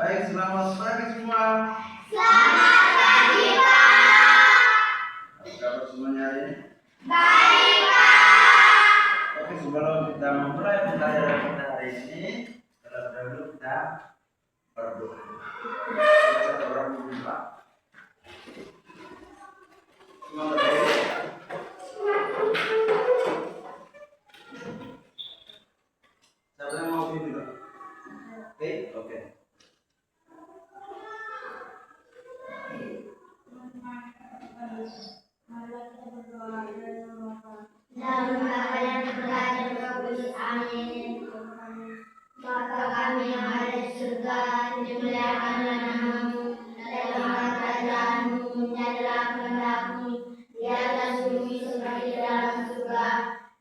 Baik, selamat pagi semua. Selamat pagi, Pak. Apa kabar semuanya hari ini? Baik, Pak. Oke, sebelum kita memulai pembelajaran kita hari ini, terlebih dahulu kita berdoa. Kita berdoa dulu, Pak. Semua berdiri. Siapa yang mau pimpin, Pak? Oke. Dalam nama yang berkata Kudus, amin. Bapa kami yang ada di surga, dimuliakanlah namamu, datanglah kerajaanmu, jadilah kehendakmu di atas bumi seperti di dalam surga.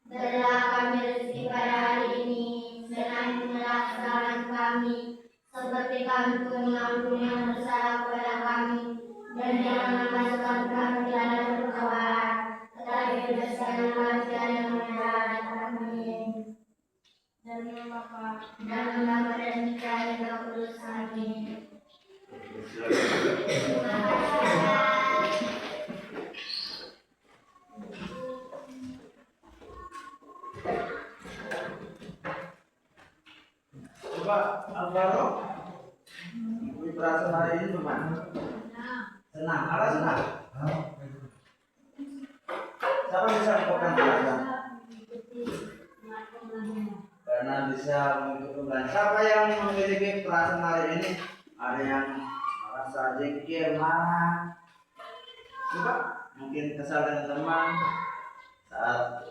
Berilah kami rezeki pada hari ini, dan ampunilah kesalahan kami, seperti kami pun mengampuni yang bersalah kepada kami. Dan janganlah masukkan kami ke dalam pencobaan, tetapi bebaskanlah kami dari yang jahat. Amin. Dan Bapa dan Putra dan Roh Kudus. Amin. Terima kasih. Coba Alvaro, perasaan hari ini gimana? Senang, ada senang. Siapa bisa melakukan perasaan? Karena bisa mengikuti pembelajaran. Siapa yang memiliki perasaan hari ini? Ada yang merasa jengkel, marah. Coba mungkin kesal dengan teman saat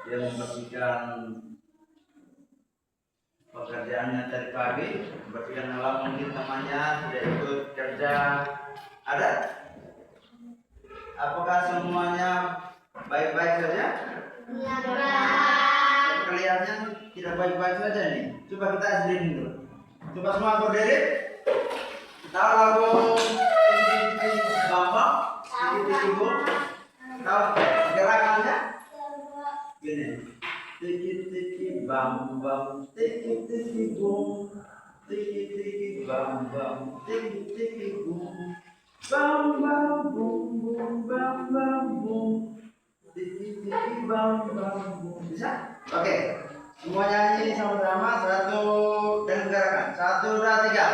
dia membersihkan pekerjaannya tadi pagi, membersihkan alam, mungkin temannya tidak ikut kerja. Ada? Apakah semuanya baik-baik saja? Kelihatannya tidak baik-baik saja nih. Coba kita sendiri dulu. Coba semua berdiri. Tahu lagu Bambang? Tiki-tiki-boom? Tahu gerakannya? Gini. Tiki-tiki bam-bam, tiki-tiki-boom, tiki-tiki bam-bam, tiki-tiki-boom, bam-bam-boom-boom, bam-bam-boom, tiki-tiki bam-bam-boom. Bisa? Oke, semua nyanyi sama-sama. Satu dengan gerakan. 1, 2, 3.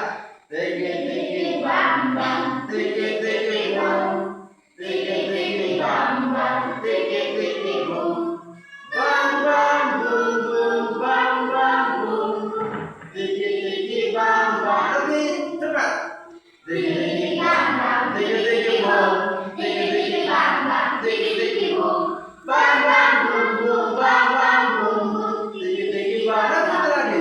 Tiki-tiki bam-bam, tiki-tiki-boom, tiki-tiki bam-bam, tiki-tiki-boom, bam-bam, boom-boom, bam-bam-boom, tiki-tiki bam-bam. Lebih cepat. Tiki-tiki bam-bam, tiki-tiki-boom, tiki-tiki bam-bam, tiki-tiki-boom, bam-bam, boom-boom, bam-bam-boom, tiki-tiki bam-bam. Satu lagi.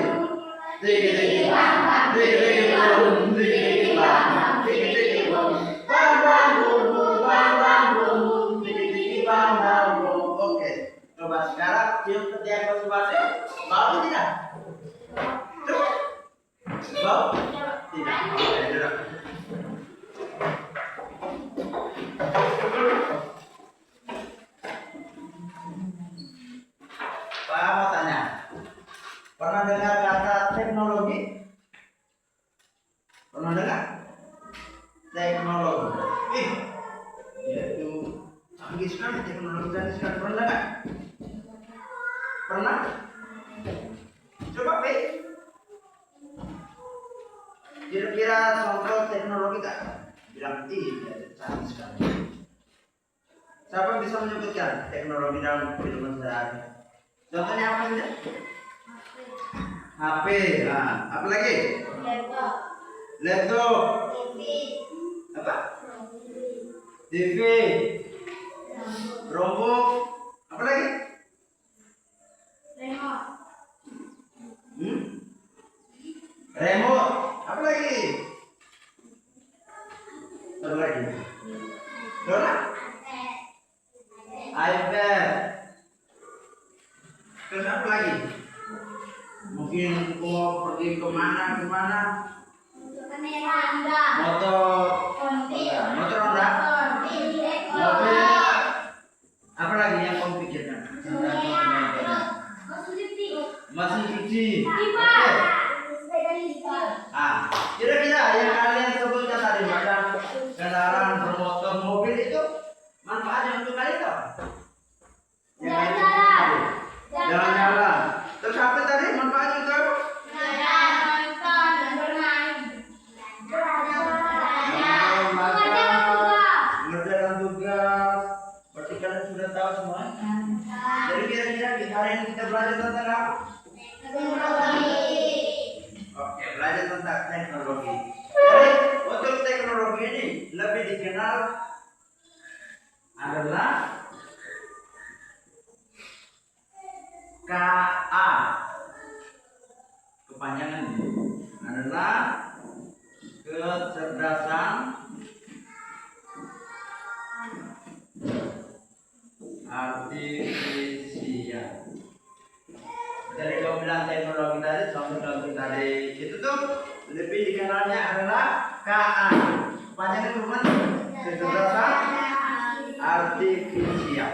Tiki-tiki bam-bam, tiki-tiki-boom, tiki-tiki bam-bam, tiki-tiki-boom, bam-bam, boom-boom, bam-bam-boom, tiki-tiki bam-bam-boom. Oke. Coba sekarang cium ketiak masing-masing. Bau tidak? Coba. Bau? Tidak. Oke, duduk. Pak mau tanya. Pernah dengar kata teknologi? Pernah dengar? Teknologi. Yaitu canggih sekali teknologi canggih sekali. Pernah dengar? Pernah? Coba P. Kira-kira contoh teknologi tak? Bilang canggih sekali. Siapa bisa menyebutkan teknologi dalam kehidupan sehari-hari? Contohnya apa saja? HP. Nah, apa lagi? Laptop. Apa? TV. Chromebook. Apa lagi? Remote. Apa lagi? Apa lagi? Dona? iPad. Terus apa lagi? Mungkin mau pergi kemana? Motor Honda. Mobil. Apa lagi yang kamu pikirkan? Mesin cuci. Oke. kepanjangan adalah kecerdasan artifisial. Jadi kalau bilang teknologi tadi, contoh tadi itu tuh lebih dikenalnya adalah KA. Kepanjangan teman, kecerdasan artifisial.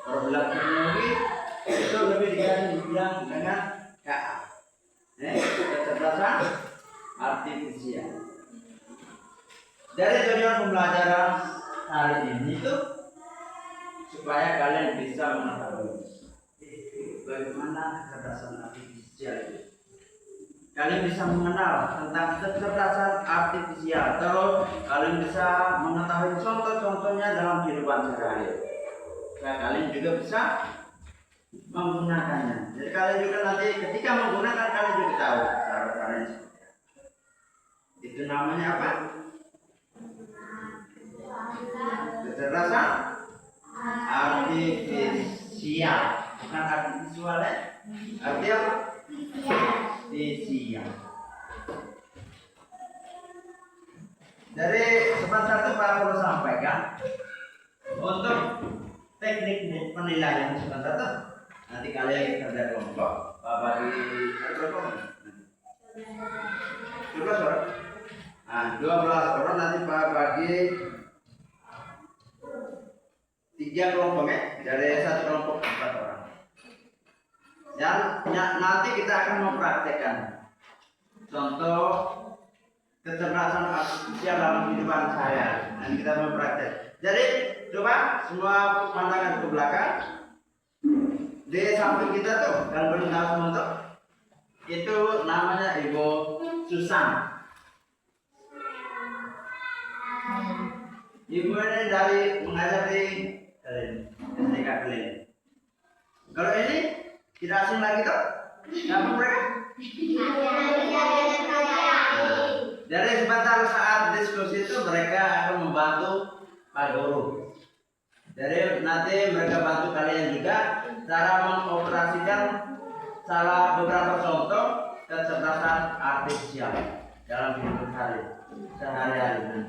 Kalau bilang teknologi itu lebih dibilang dengan KA. Kecerdasan artifisial. Dari tujuan pembelajaran hari ini tuh supaya kalian bisa mengetahui bagaimana kecerdasan artifisial itu. Kalian bisa mengenal tentang kecerdasan artifisial, terus kalian bisa mengetahui contoh-contohnya dalam kehidupan sehari-hari. Supaya kalian juga bisa menggunakannya. Jadi kalian juga nanti ketika menggunakan kalian juga tahu cara-caranya. Itu namanya apa? Kecerdasan artifisial, bukan artifisial ya? Arti apa? Artifisial. Dari sebentar itu Pak perlu sampaikan untuk teknik penilaian sebentar itu nanti kalian kerja kelompok. Pak bagi berapa? 12 orang. Nah, 12 orang nanti Pak bagi 3 kelompok ya, dari satu kelompok 4 orang. Dan nanti kita akan mempraktekkan contoh kecerdasan artifisial dalam kehidupan saya. Dan kita mempraktek. Jadi coba semua pandangan ke belakang. Di samping kita tuh, kalian belum tahu semua tuh, itu namanya Ibu Susan. Ibu ini dari mengajar di SDK Kalian. Kalau ini tidak asing lagi tuh, siapa mereka? Dari sebentar saat diskusi itu mereka akan membantu Pak Guru. Jadi nanti mereka bantu kalian juga cara mengoperasikan salah beberapa contoh kecerdasan artifisial dalam hidup sehari-hari.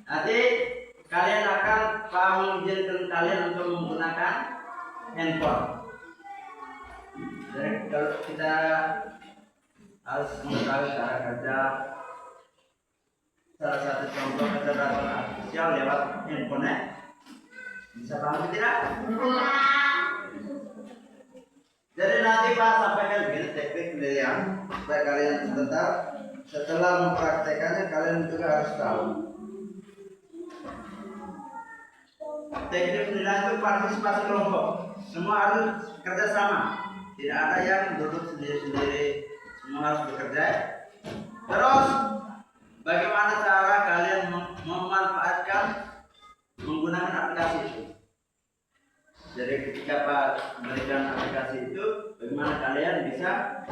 Nanti kalian akan mengizinkan kalian untuk menggunakan handphone. Jadi kalau kita harus mengetahui cara kerja salah satu contoh kecerdasan artifisial lewat handphone. Bisa paham tidak? Jadi nanti Pak sampaikan begini teknik penilaian supaya kalian setelah mempraktekannya kalian juga harus tahu. Teknik penilaian itu partisipasi kelompok. Semua harus kerjasama. Tidak ada yang duduk sendiri-sendiri. Semua harus bekerja. Terus, bagaimana cara kalian memanfaatkan menggunakan aplikasi itu? Jadi ketika Pak memberikan aplikasi itu, bagaimana kalian bisa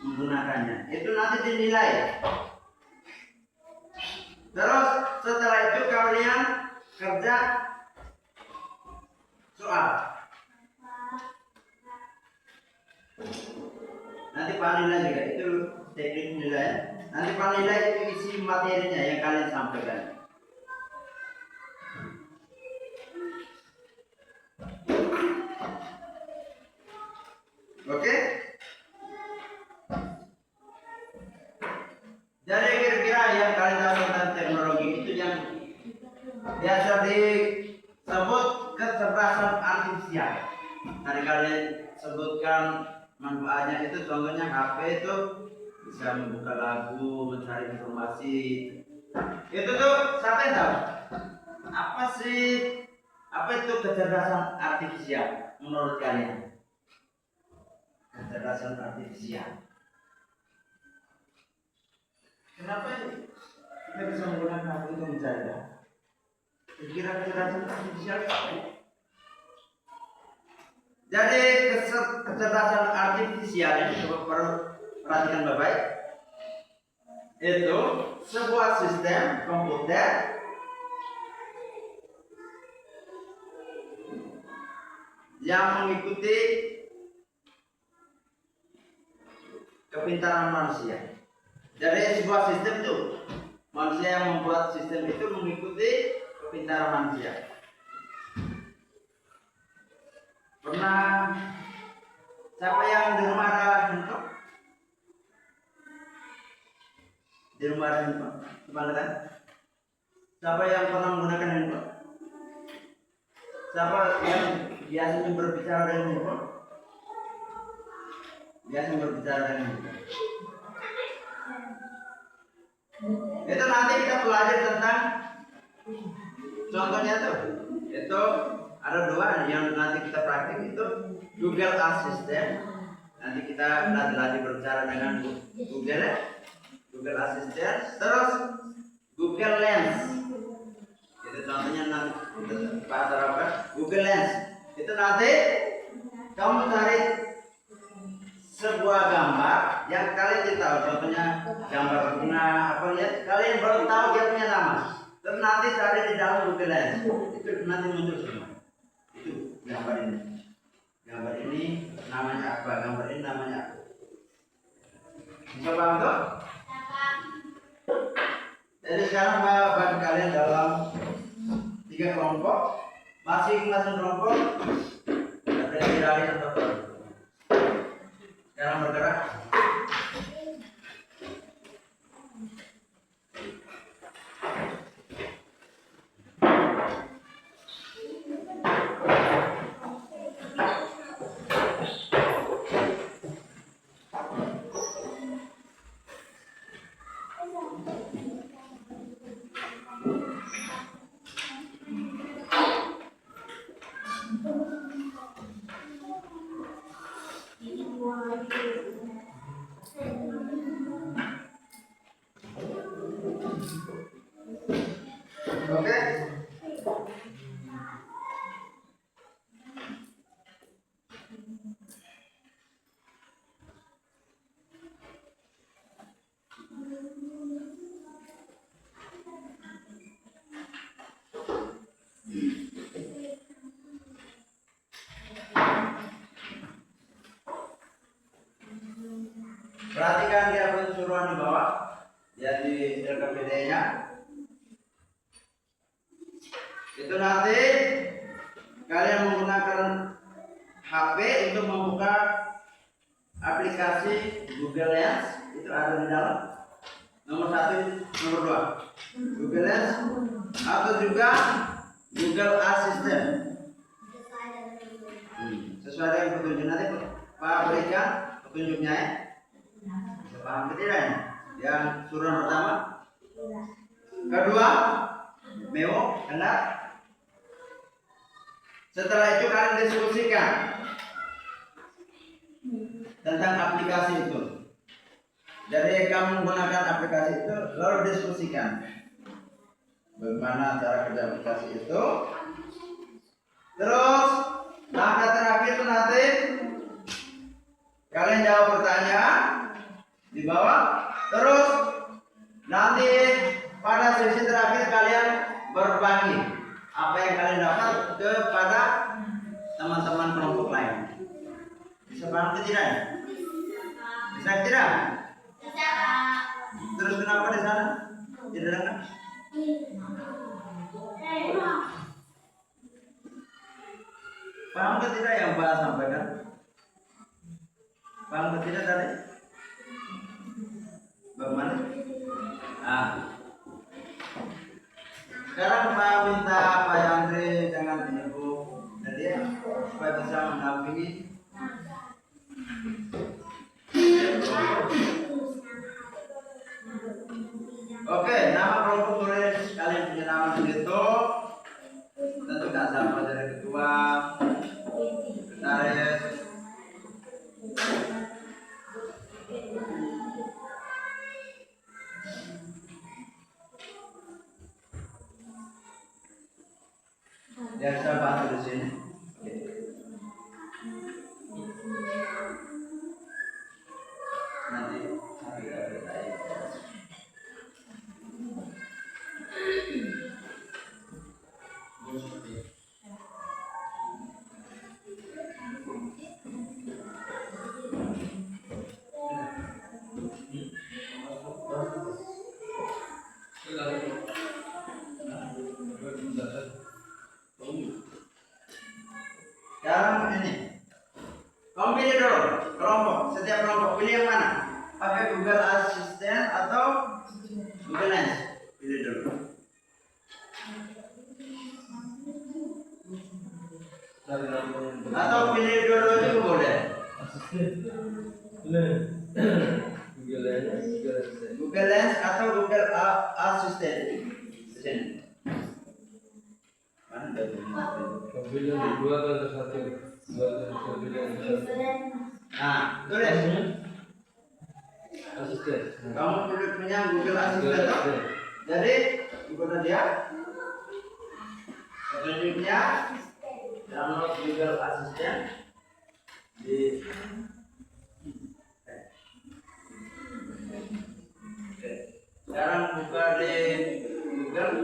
menggunakannya? Itu nanti dinilai. Terus setelah itu kalian kerja soal. Nanti Pak nilai juga itu teknik nilai. Nanti Pak nilai itu isi materinya yang kalian sampaikan. Oke? Jadi kira-kira yang kalian tahu tentang teknologi itu yang biasa disebut kecerdasan artifisial. Tadi kalian sebutkan manfaatnya itu, contohnya HP itu bisa membuka lagu, mencari informasi. Itu tuh siapa yang tahu? Apa itu kecerdasan artifisial menurut kalian? Kecerdasan artifisial. Kenapa kita bisa menggunakan HP itu mencari data? Kira kecerdasan artifisial apa? Jadi kecerdasan artifisial ini coba perhatikan baik-baik. Itu sebuah sistem komputer yang mengikuti kepintaran manusia. Dari sebuah sistem itu, manusia yang membuat sistem itu mengikuti kepintaran manusia. Pernah siapa yang di rumah ada handphone? Di rumah ada handphone? Coba lihat. Siapa yang pernah menggunakan handphone? Siapa yang biasanya berbicara dengan handphone? Biasa berbicara dengan handphone. Itu nanti kita belajar tentang contohnya tuh. Itu ada dua yang nanti kita praktik itu Google Assistant. Nanti kita latih berbicara dengan Google Assistant. Terus Google Lens. Itu contohnya nanti bahasa apa? Google Lens. Itu nanti kamu cari sebuah gambar yang kalian tidak tahu, contohnya gambar bunga apa ya, kalian baru tahu dia punya nama. Terus nanti cari di dalam Google Lens, itu nanti muncul semua. Itu gambar ini. Gambar ini namanya apa? Gambar ini namanya apa? Bisa paham tuh? Jadi sekarang bagi kalian dalam 3 kelompok, masing-masing kelompok terdiri dari 1 orang. Sekarang bergerak. Oke. Perhatikan dia pensuruhan di bawah, ya di LKPD-nya. Itu nanti kalian menggunakan HP untuk membuka aplikasi Google Lens, itu ada di dalam. Nomor 1, nomor 2 Google Lens atau juga Google Assistant. Sesuai dengan petunjuk nanti Pak berikan petunjuknya ya. Bisa paham tidak ya? Yang suruhan pertama, kedua, memo, benar. Setelah itu kalian diskusikan tentang aplikasi itu. Dari kamu menggunakan aplikasi itu, lalu diskusikan bagaimana cara kerja aplikasi itu. Terus langkah terakhir itu nanti kalian jawab pertanyaan di bawah. Terus nanti pada sesi terakhir kalian berbagi apa yang kalian dapat kepada teman-teman kelompok lain. Bisa paham tidak? Bisa tidak? Terus kenapa di sana? Tidak dengar? Paham ke tidak yang Pak sampaikan? Paham ke tidak tadi? Bagaimana? Sekarang Pak minta Pak Yandri jangan Ibu Nadia supaya bisa mendampingi. Oke, nama kelompok tulis kalian punya nama begitu. Tentu tidak sama dari ketua, sekretaris. Biar saya bantu di sini. Nanti kita beritain. Sekarang ini. Kamu pilih dulu kelompok, setiap kelompok pilih yang mana? Pakai Google Assistant atau Google Lens? Pilih dulu. Atau pilih dulu juga boleh. Google Lens atau Google Assistant. Sini. Mana dari? Nah, tulis. Kamu punya Google Assistant. Jadi, ikutan dia. Selanjutnya, download Google Assistant di sekarang buka di Google.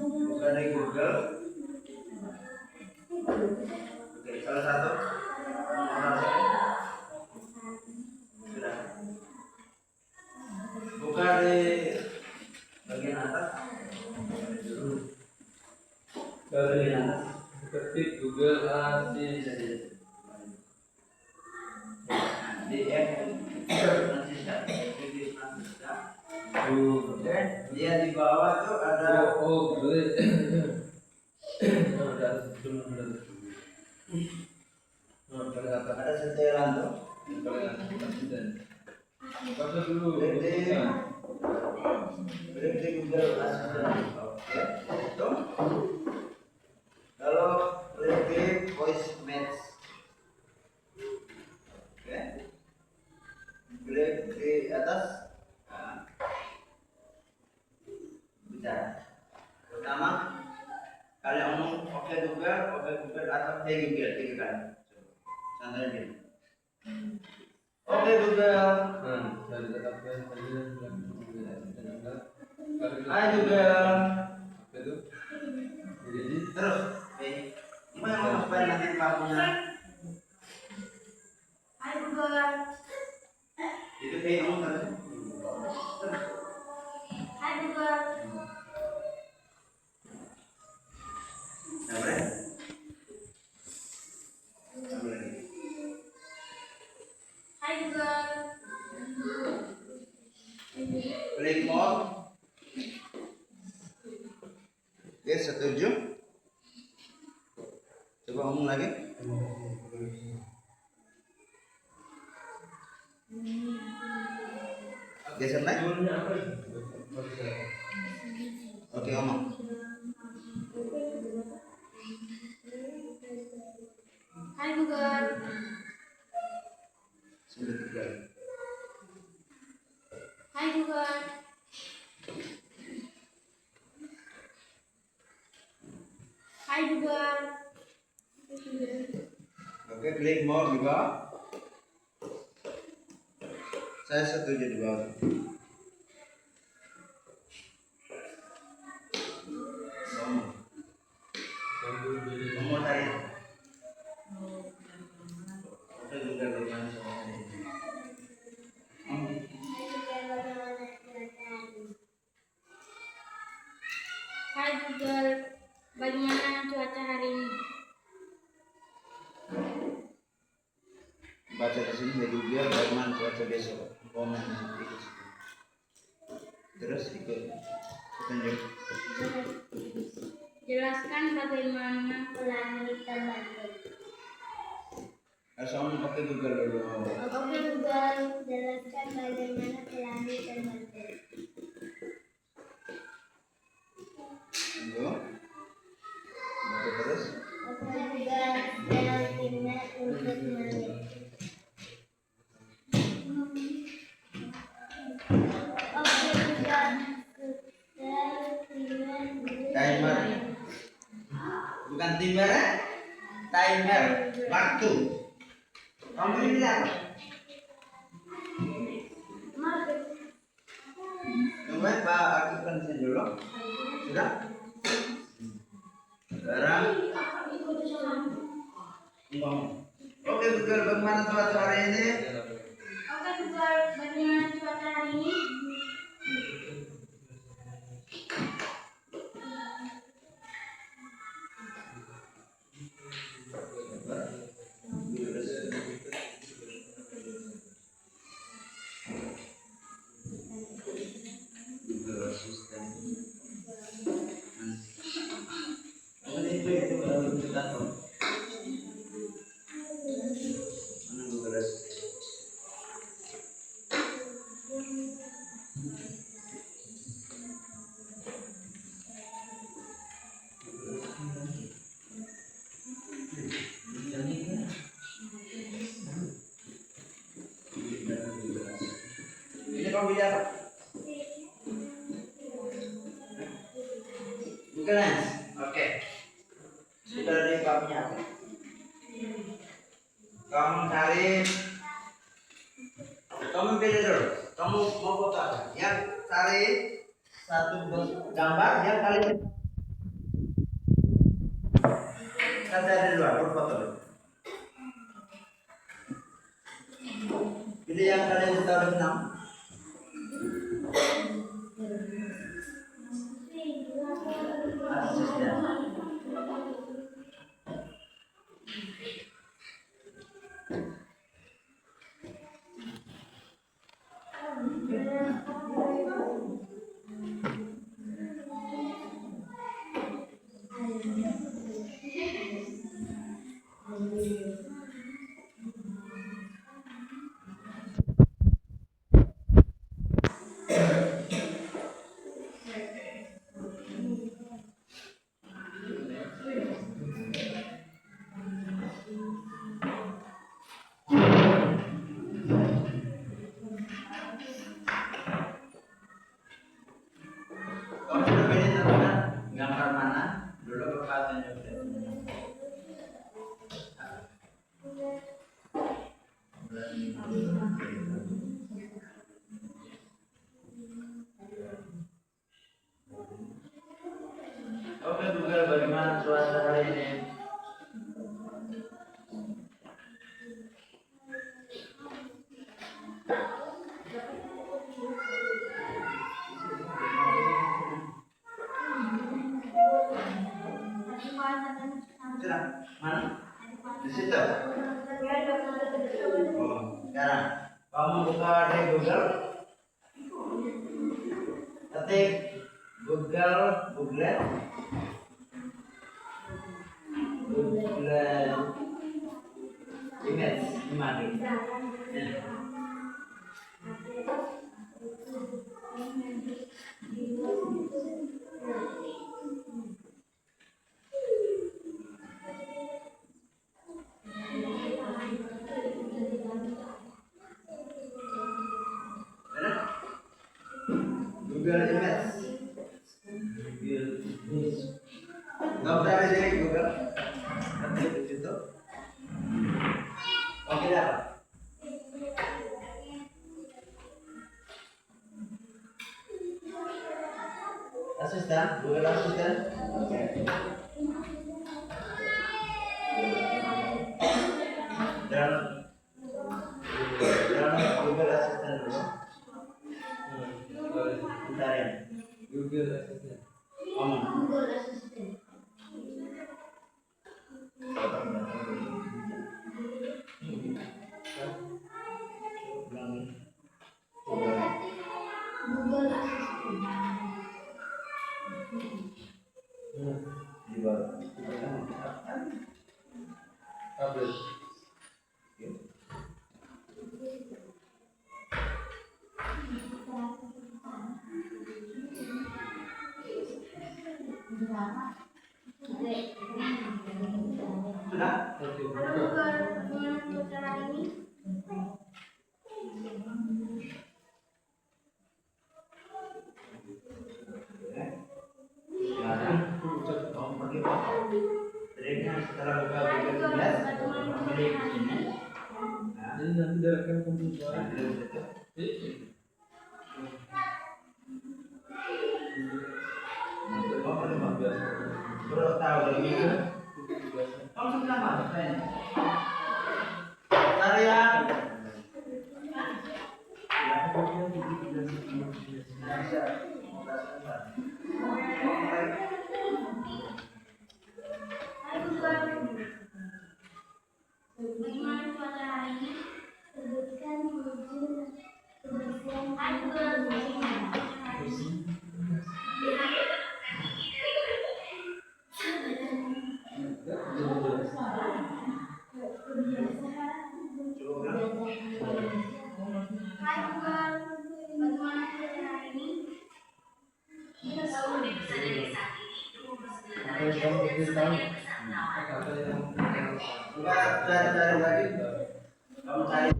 Buka di Google. Oke, salah satu. Sudah. Buka di bagian atas. Bagian atas. Ketik Google Assistant. Di Oke, dia di bawah tuh ada ada setelan tuh. Klik di Google Assistant. Oke, itu. Kalau klik di voice match. Oke. Klik di atas. Bicara. Pertama, kalian ngomong oke Google atau hey Google, tiga kali. Contohnya gini. Oke Google. Hai Google. Terus, mau yang ngomong supaya nanti pakunya. Hai Google. Itu hey ngomong terus. Hai Google. Boleh? Boleh. Hai Google. Klik more. Oke, setuju. Coba ngomong lagi. Geser naik. Oke, ngomong. Hai Google. Sudah tiga. Hai Google. Hai Google. Oke, klik more di bawah. Saya setuju di bawah. Ngomong tadi. Oke, Google bagaimana soalnya? Hai Google, bagaimana cuaca hari ini? Baca di sini ya Google bagaimana cuaca besok. Komen di situ. Terus ikut petunjuk. Jelaskan bagaimana langit terbentuk. Harus ngomong pakai Google dulu. Oke Google, jelaskan bagaimana langit terbentuk. Tunggu. Baca terus. Oke Google, sel timnya untuk langit. Oke Google, sel timnya Timer. Bukan timer ya? Timer. Waktu. Kamu ini apa? Tunggu ya, Pak aktifkan di sini dulu. Sudah? Sekarang ngomong. Oke Google, bagaimana cuaca hari ini? Oke Google, bagaimana cuaca hari ini? mau pilih apa? Google Lens. Oke. Sudah di babnya apa? Kamu cari. Kamu pilih dulu. Kamu mau foto apa? Yang cari satu gambar yang kali kita cari dulu, aku foto dulu. Pilih yang kalian sudah senang. Asisten. Kamu sudah pilih teman gambar mana? Dulu berkatanya Oke Google, bagaimana cuaca hari ini? Sudah, mana? Di situ. Oh, sekarang kamu buka di Google, ketik Google image image. Google Image. Nggak usah di sini Google. Ketik di situ. Oke dah. Asisten, Google Asisten. Dan Google Asisten dulu. Bentar ya. Google Assistant. Google Assistant. Google Assistant. Di bawah. Tablet. Sudah? Oke, Halo buka. Google, gimana cuaca hari ini? Sekarang kamu pergi foto. Jadi setelah buka Google Image, kamu pilih di sini. Nah, Ini nanti direkam komputer. nah, pilih di situ. Kamu pergi foto. Perlu tahu lagi kan? Kamu sudah masuk kayaknya. Cari yang Hai Google, bagaimana cuaca hari ini? Sebutkan hujan. Hai Google, bagaimana cuaca hari ini? Hai Google, bagaimana cuaca hari ini? Apa yang kamu ingin tahu? Apa yang enggak cari lagi. Kamu cari.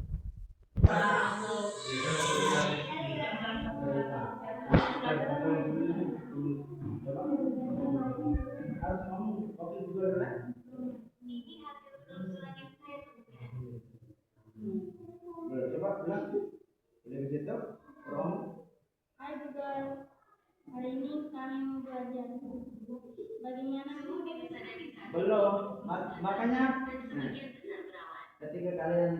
kami mau belajar. Bagaimana Bu? Belum. Makanya ketika kalian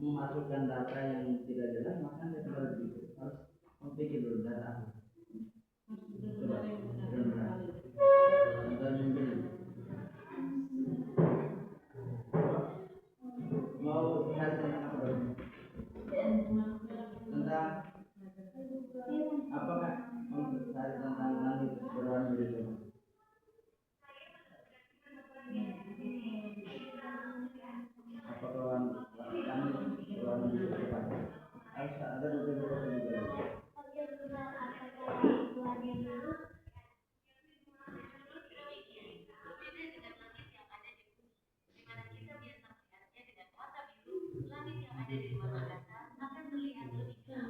memasukkan data yang tidak jelas, maka Anda harus memikir dulu data apa. Coba, benar-benar. Contohnya begini. Mau lihat tentang apa dulu? Tentang apakah untuk cari tentang langit berwarna biru? Apakah langit berwarna biru? Harus ada beberapa juga.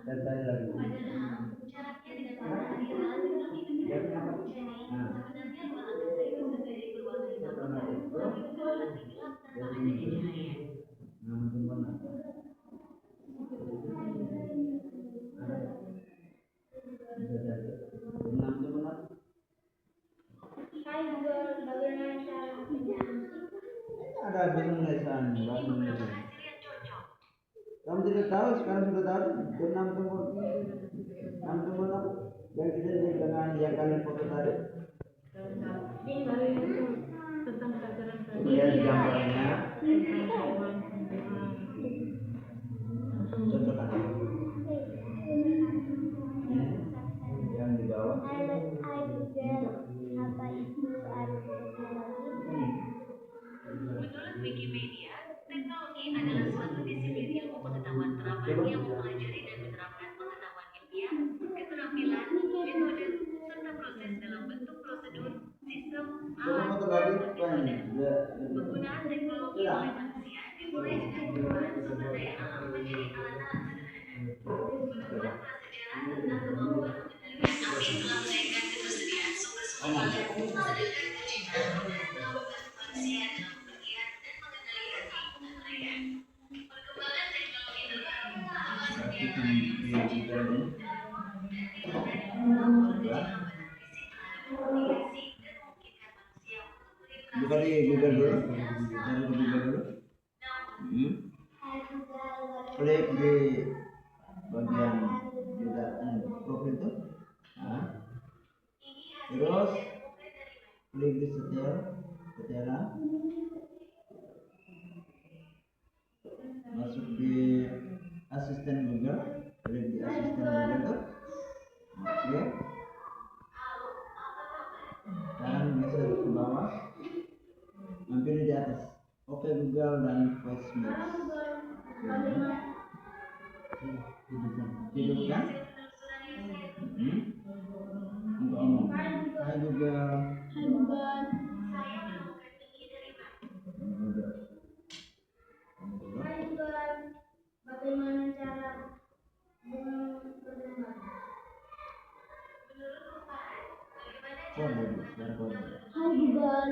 Dan tadi lagi. Ya, kenapa? Hai Google, bagaimana cara Ada penulisan bahasa Indonesia. Kamu tidak tahu, sekarang sudah tahu. Enam tombol apa? Yang identik dengan yang kalian foto tadi. Lihat gambarnya. Contohkan. Yang di bawah. Hai Google, apa itu arus teknologi? Menurut Wikipedia, teknologi adalah suatu disiplin ilmu pengetahuan terapan yang mempelajari dan menerapkan pengetahuan ilmiah, keterampilan, metode, serta proses dalam bentuk prosedur, sistem, alat, dan metode. Penggunaan teknologi oleh manusia dimulai dengan perubahan sumber daya alam menjadi alat-alat sederhana. Pengetahuan prasejarah tentang kemampuan mengendalikan api melambangkan ketersediaan sumber-sumber alam, sedangkan kecintaan melakukan manusia dalam pegiat dan mengendalikan lingkungan raya. Perkembangan teknologi terbaru termasuk di antaranya digital, telepon, dan internet mempengaruhi hambatan fisik terhadap komunikasi dan memungkinkan manusia untuk berinteraksi Buka di Google dulu. Cari di Google dulu. Hai Google, Klik di bagian profil itu. Nah. Terus klik di setelan. Masuk di asisten Google. Klik di asisten Google itu. Oke. Dan geser ke bawah. Mampir di atas. Oke Google dan Voice Match. Hidupkan. Untuk ngomong. Hai Google. Hai Google, Hai Google, bagaimana cara berdengar? Hai Google,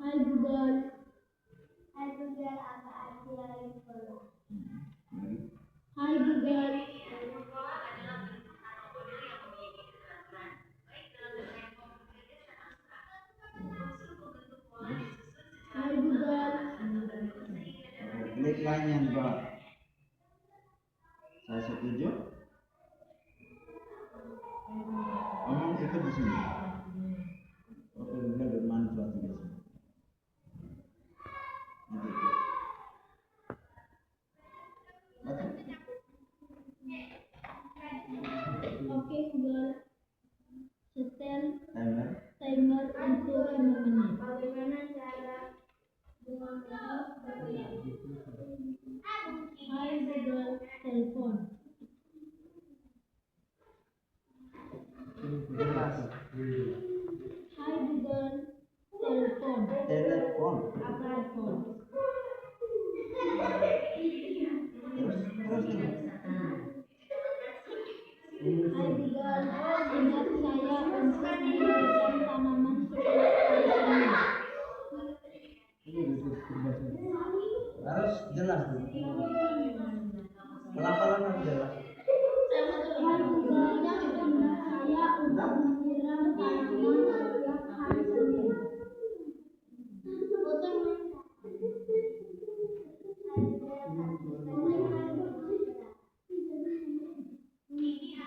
Hai Google, Hai Google, apa arti lain pola? Hai Google, Hai Google, Klik lain yang di bawah. Saya setuju. Ngomong ikut di sini. Oke Google bermanfaat di sini. Baca. Oke Google, setel Timer. timer untuk 5 menit. Bagaimana cara mengontrol bergerak? Hai Google, telepon. Jelas. Hai Google, telepon. Telepon. Telepon. Terus. Hai Google, ingat saya untuk memberikan tanaman seperti ini. Ini Harus jelas tuh. Pelan-pelan harus jelas.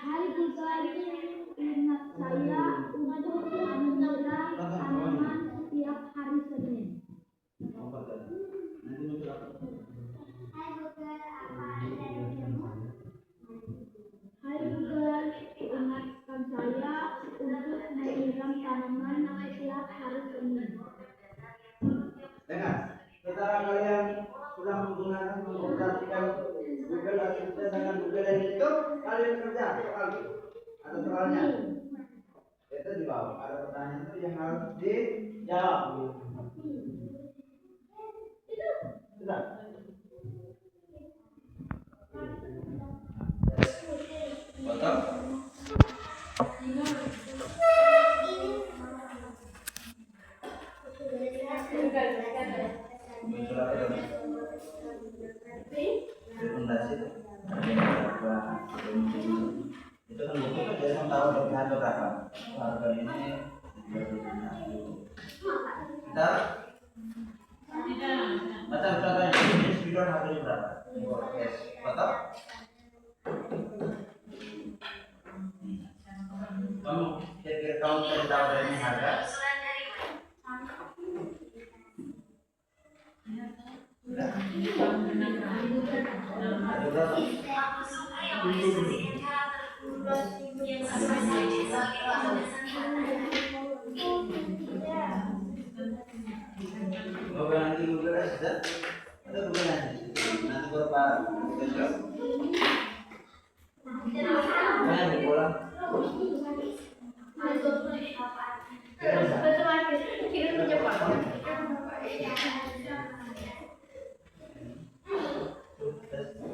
Hari tiga ingat saya untuk menyiram tanaman setiap hari Senin. Nanti muncul apa? Hai Google, ingatkan saya untuk menyiram tanaman setiap hari Senin. Dengar, setelah kalian sudah menggunakan mengoperasikan Google Assistant dengan Google yang itu, kalian kerja soal itu. Ada soalnya. Itu di bawah. Ada pertanyaan itu yang harus dijawab. Sudah. Foto. Muncul apa ya? Rekomendasi itu. Itu kan buku kan dia mau tahu harga berapa. Harga ini kita baca contohnya ini spidol harganya berapa? Oke, foto. Kamu kira-kira kamu cari tahu dari ini harga? Sudah? Ada berapa? Oke, nanti Google Assistant. Ada Google Assistant. Nanti berapa? Kita jawab. Mana di bola?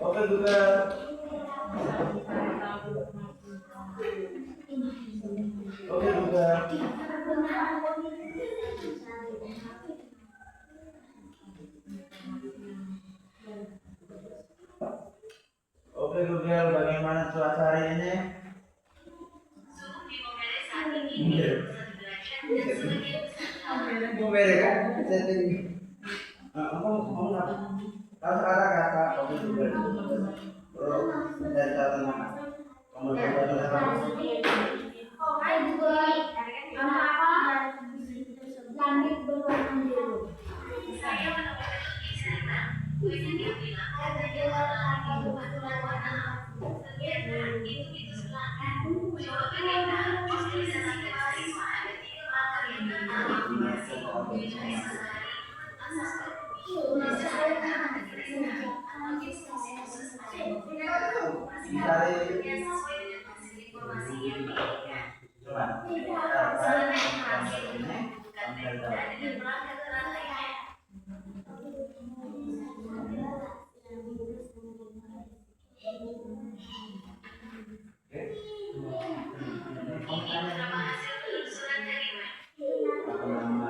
Oke Google. Oke Google. Oke Google, bagaimana cuaca hari ini? Suhu di Montpellier saat ini 21 derajat dan sebagian besar Google kan? Setting. Mau apa? Kalau ada kata oke Google. Terus dari catatan mana? Kamu coba tulis apa? Hai Google, apa langit berwarna biru? saya menemukan lukisan tulisan yang bilang katanya warna itu berwarna ternyata itu selatan. Coba bagaimana jus tulisan singkat ada 3 marker yang tertangkap di versi tulisan sehari asas tulisan ada tulisan atau instruksi khusus ada Cari yang sesuai dengan hasil informasi yang diberikan. coba. Selain hasil ini bukan berbeda dengan perangkat lainnya. Ini beberapa hasil penelusuran dari web. Apa nama?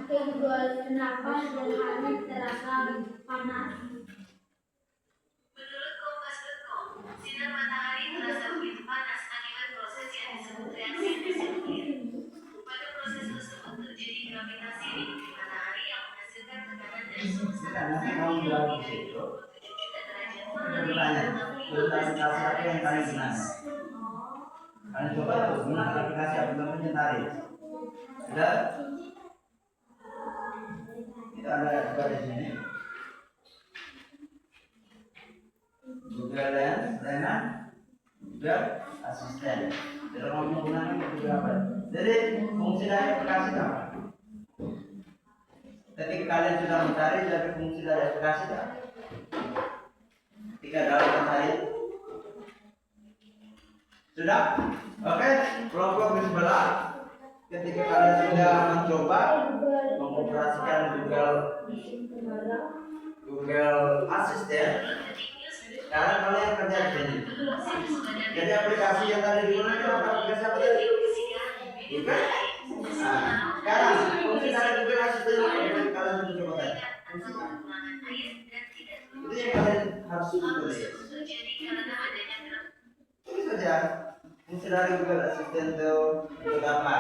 Oke Google, kenapa siang hari terasa panas? Menurut Kompas.com, sinar matahari terasa begitu panas akibat proses yang disebut reaksi nuklir. Pada proses tersebut terjadi gravitasi di bumi matahari yang menghasilkan tekanan dan suhu Nanti kamu bilang di situ. Bertanya, aplikasi apa yang kalian gunakan? Kalian coba tuh, gunakan aplikasi apa namanya tarik. Sudah? Kita ada juga di sini. Google Lens dengan Google Assistant. Jadi kamu menggunakan itu apa? Jadi fungsi dari aplikasi apa? Ketika kalian sudah mencari dari fungsi dari aplikasi apa? Ketika dalam mencari sudah? Oke, kelompok di sebelah. Ketika kalian sudah mencoba mengoperasikan Google Assistant, Sekarang kalian kerja di sini. Jadi aplikasi yang tadi digunakan aplikasi apa tadi? Bukan? Nah, sekarang fungsi dari Google Assistant yang kalian harus coba tadi. Itu yang kalian harus tulis. Tulis saja. Fungsi dari Google Assistant itu apa?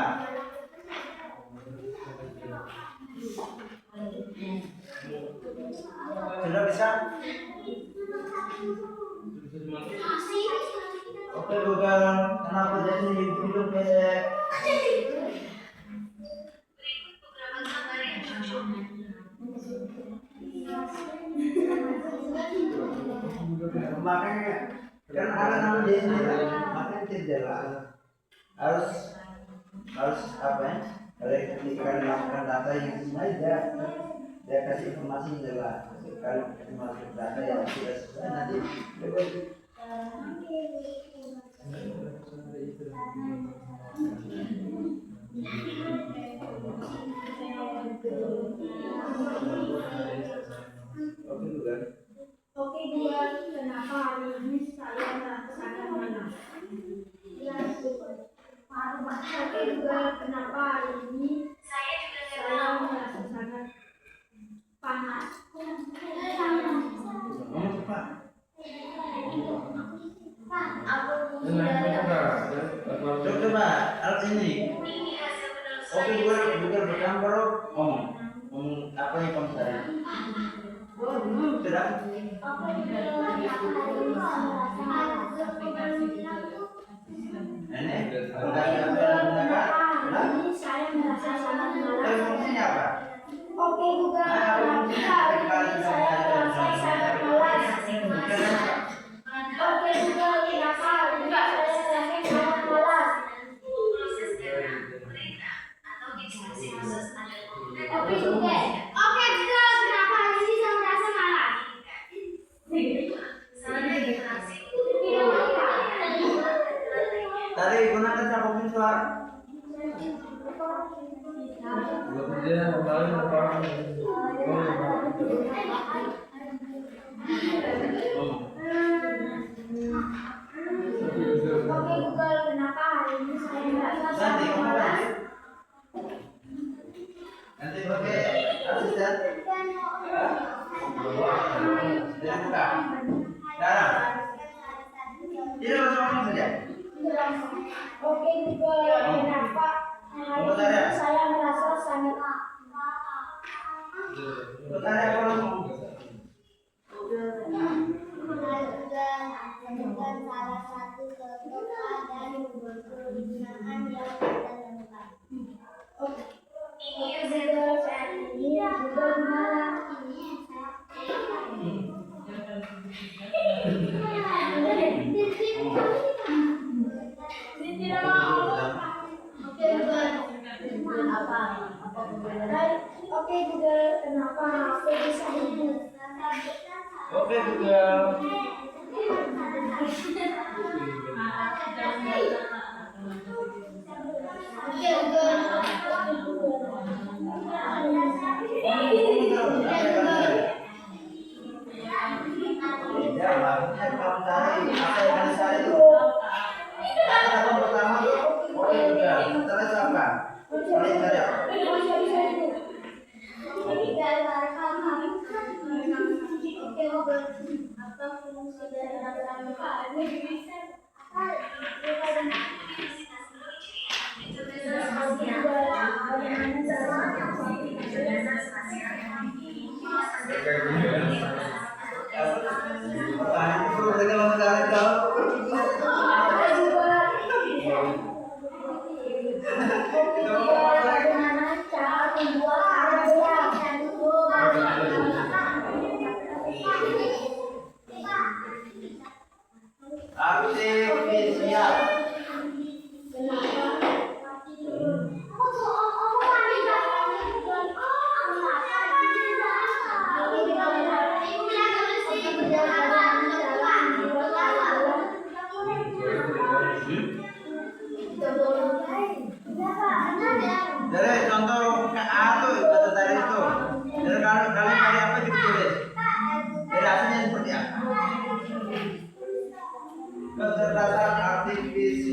Sudah bisa? Oke Google, kenapa jadi hidup pesek? Makanya kan ada nama dia sendiri, makanya tidak harus apa ya? Kalau ketika dimasukkan data yang sesuai dia kasih informasi yang jelas. Kalau masuk data yang tidak sesuai nanti oke juga. Oke Google, kenapa hari ini saya merasakan panas? Oke Google, kenapa hari ini saya merasakan panas? Cepat. Coba alat ini. Oke Google bergambar ngomong apa yang kamu cari? Sudah. Ini aplikasi apa yang menggunakan? Saya merasa sangat malas. Fungsinya apa? Oke Google, kenapa hari ini saya merasa sangat malas? Oke Google, kenapa hari ini saya merasa sangat malas? Oke Google, kenapa hari ini saya merasa malas? Tadi gunakan sabuk suara. Kemudian kemarin apa? Oke Google, kenapa hari ini saya merasa Nanti sangat kamu malas? nanti pakai asisten. Tidak buka. Sekarang. Tidak masuk ngomong saja. Oke Google, kenapa hari ini saya merasa sangat Bertanya apa ngomong? dengan salah satu contoh dan penggunaan yang terdapat. Ini Google saat ini Google malah Oke Google, kenapa HP bisa hidup? Oke Google. Ya, maksudnya kamu cari apa yang kalian cari itu? Kata pertama tuh, oke Google. Setelah itu apa? Kalian cari apa? Oke Google, apa fungsi dari data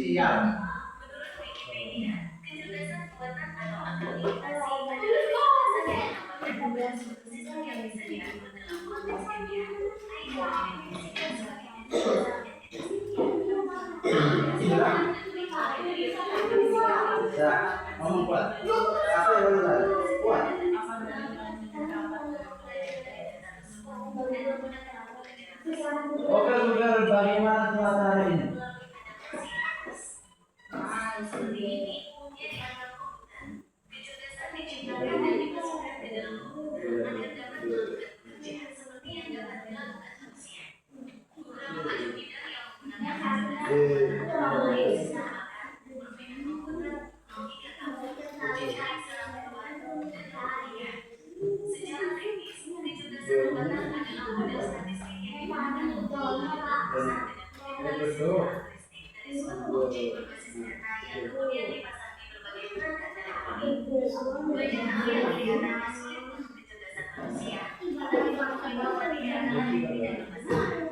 artifisial. Menurut Wikipedia, kecerdasan buatan atau akal imitasi adalah kecerdasan yang menambahkan suatu sistem yang bisa diatur dalam konteks ilmiah, baik yang didefinisikan sebagai kecerdasan Ya, ngomong kuat. Apa yang lu tahu? Kuat. Oke, Google, bagaimana cuaca hari ini? Seperti ini, yang dianggap komputer. Kecerdasan diciptakan dan dimasukkan ke dalam komputer agar dapat melakukan pekerjaan seperti yang dapat dilakukan manusia. Beberapa macam bidang yang menggunakan kecerdasan mulai keselamatan, permainan komputer, logika kamu, mencari saraf keluar, dan kebudayaan. Secara teknis, kecerdasan buatan adalah model statistik yang digunakan untuk menentukan pesan dengan karakteristik dari suatu objek berbasis data yang kemudian dipasang di berbagai perangkat elektronik. Banyak hal yang kelihatannya sulit untuk kecerdasan manusia, tetapi fakta bahwa dia adalah yang tidak bermasalah.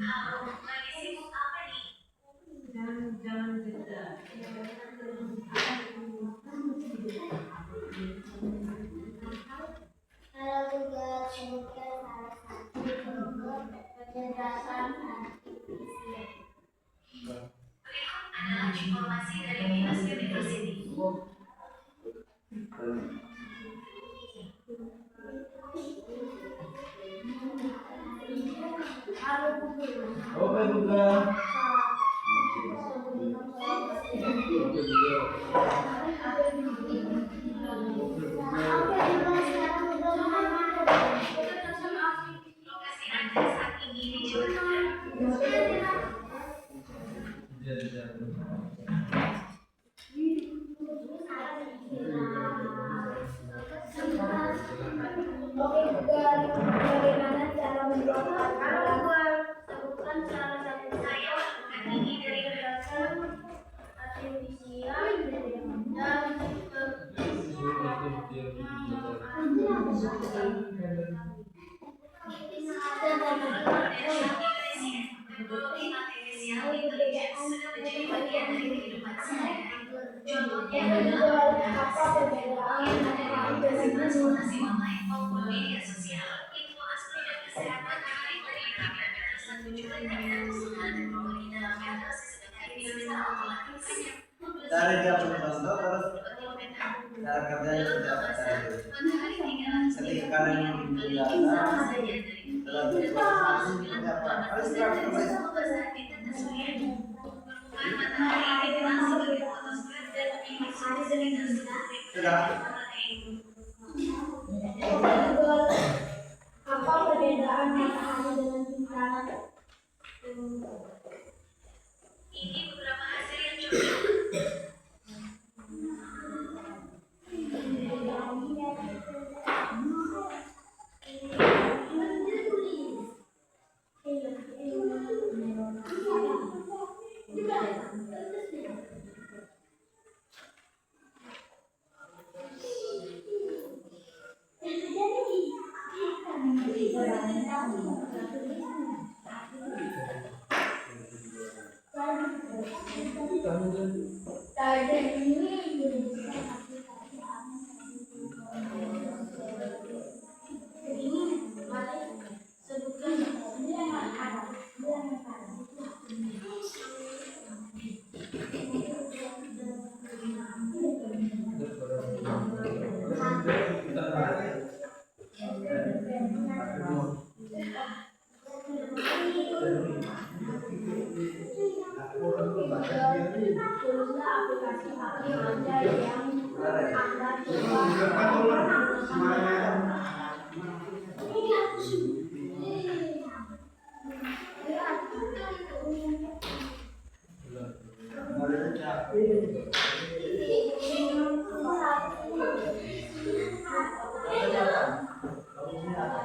Halo, lagi sibuk apa nih? Kalau Google sebutkan salah satu bentuk kecerdasan artifisial. Berikut adalah informasi dari Binus University. Oke, Google. Lokasi Anda saat ini di Jawa Tengah. Oke, Google, bagaimana cara membuat Google sebutkan salah satu Saya melakukan ini dari kecerdasan artifisial dan teknologi artifisial intelligence sudah menjadi bagian dari kehidupan sehari-hari. Contohnya adalah apa perbedaan antara transportasi online maupun media sosial. Info asli dan kesehatan terkait dari diterapkan batasan tujuan dari penggunaan teknologi dalam metode sebagai bisa otomatis. Cari dia punya contoh terus cara kerjanya seperti apa cara itu. Matahari 300 Ketika kalian menghimpun data, setelah visualisasi seperti apa? Kalian sekarang coba. Permukaan matahari dikenal sebagai fotosfer dan memiliki suhu sekitar 10.000 Sudah. Google, apa perbedaan matahari dengan bintang? Ini beberapa hasil yang cocok. fungsinya apa?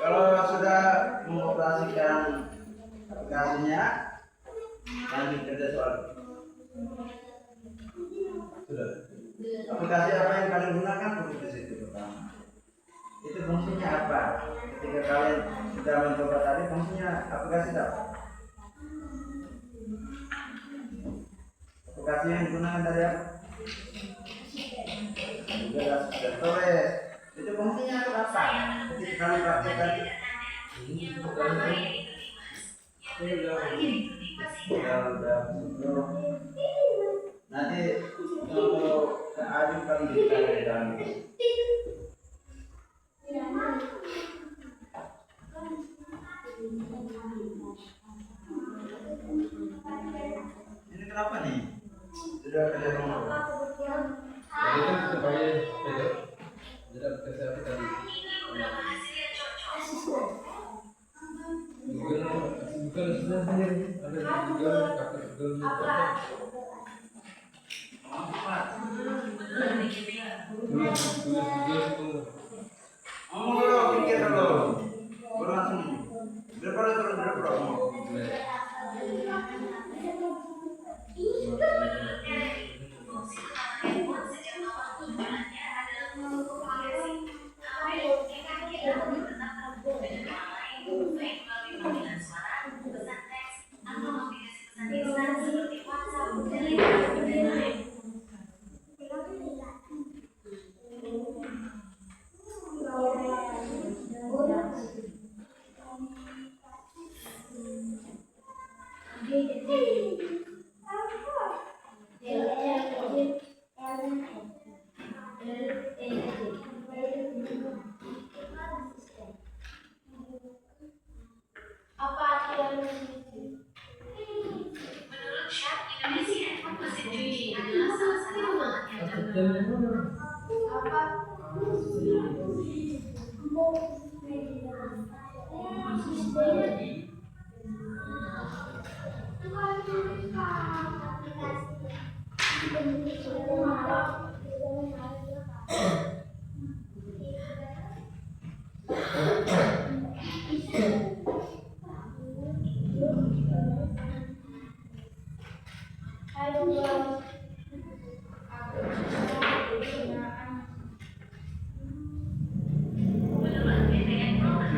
Kalau sudah mengoperasikan aplikasinya, lanjut kerja soal. Sudah. Aplikasi apa yang kalian gunakan untuk di situ pertama? Itu fungsinya apa? Ketika kalian sudah mencoba tadi, fungsinya aplikasi apa? Aplikasi yang digunakan dari apa? Jelas, sudah tulis. Itu fungsinya apa? Ketika kalian praktekkan nanti untuk ke Adi kali kita dari dalam ini kenapa nih? Sudah kerja rumah. Jadi kan kita pakai itu. Jadi aplikasi apa tadi? Bukan sudah sendiri. Ada juga kakak juga. Ngomong dulu, pikir dulu. Baru langsung. Berapa ngomong. Menurut Chef Indonesia, mesin cuci adalah salah satu alat yang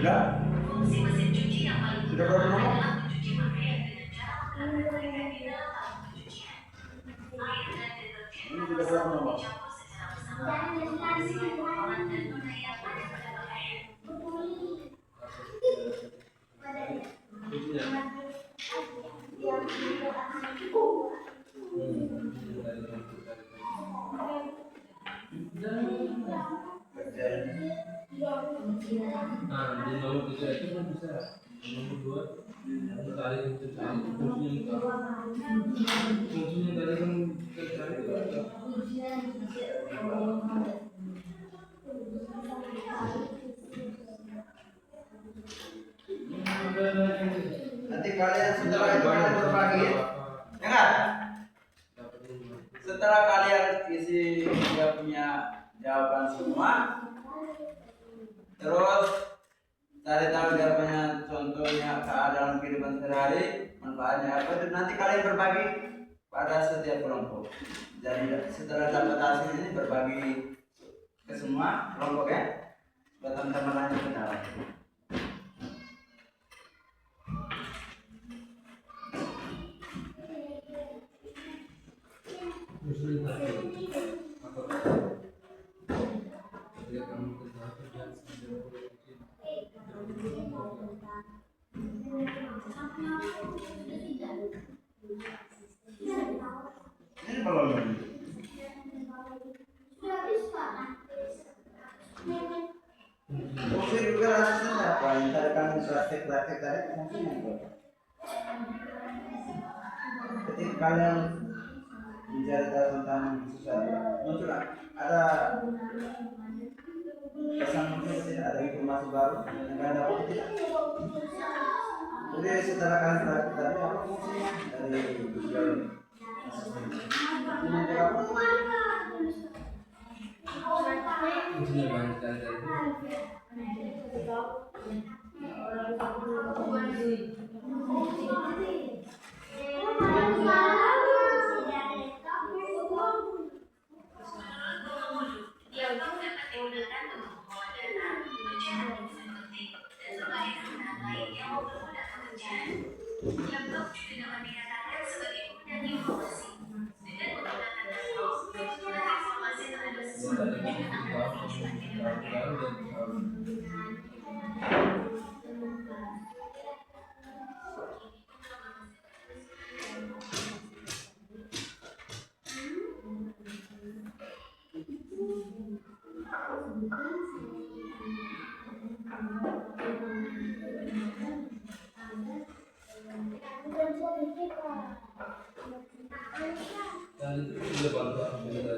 Sudah? fungsi mesin cuci yang paling Sudah utama berapa nomor? adalah mencuci pakaian dengan cara menggunakan mereka di dalam tabung pencucian. Air dan deterjen Ini atau sudah berapa sabun nomor? dicampur secara bersama untuk membersihkan kotoran dan noda yang ada pada pakaian. Nah, di nomor 3 itu kan bisa. Nomor 2 tarik itu cari fungsinya tadi kan kita cari itu ada. Nanti kalian setelah itu kalian berbagi, ya kan? Setelah kalian isi dia punya jawaban semua, terus cari tahu jawabannya, contohnya keadaan kehidupan sehari-hari, manfaatnya apa itu nanti kalian berbagi pada setiap kelompok. Jadi setelah dapat hasil ini berbagi ke semua kelompok ya, supaya teman-teman lanjut ke dalam. Ini belum. Fungsi juga rasanya apa? Yang tadi kami praktek tadi fungsinya apa? kalian bicara tentang sesuatu muncul ada pesan muncul tidak ada informasi baru yang kalian dapat tidak? Jadi setelah kalian berarti tadi apa fungsinya dari Google ini untuk apa? Fungsinya banyak sekali tadi. Laptop dapat digunakan untuk membawa data, mencetak dokumen penting, dan berbagai kegunaan lain yang mempermudah pekerjaan. Laptop juga dapat dikatakan sebagai gudang informasi. Dengan menggunakan laptop, sumber informasi terhadap sesuatu juga akan lebih cepat didapatkan. Dan itu juga bantu aku juga.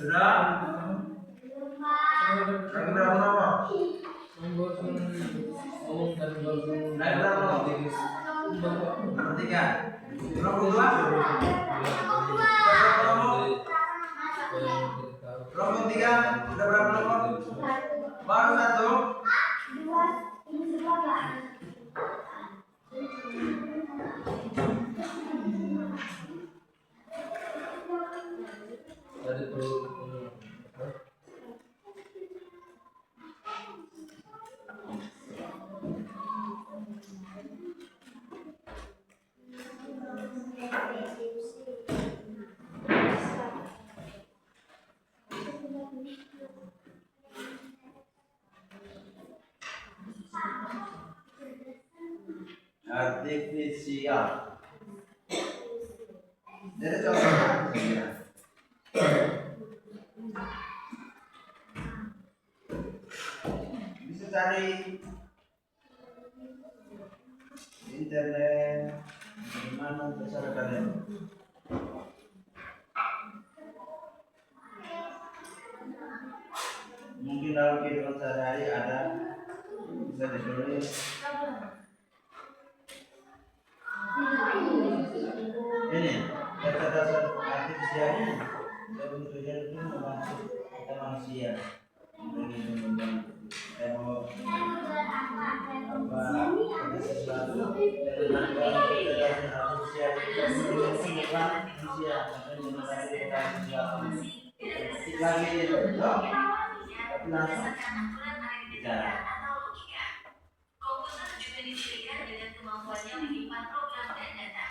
Sudah? Lagi berapa lama? Naik berapa lama? Bertiga. Berapa dua? Berapa tiga? Sudah berapa lama? Baru satu. Tadi perlu Artifisial. Jadi contohnya bisa cari internet di mana terserah kalian. Mungkin dalam kehidupan sehari-hari ada bisa ditulis. Ini dasar-dasar artifisial ini sebelum tujuan itu membantu kita manusia kita mau apa sesuatu dengan kecerdasan artifisial kita bukan manusia tapi menggunakan artifisial ketik lagi tapi langsung bicara. Komputer juga didirikan dengan kemampuannya menyimpan program dan data.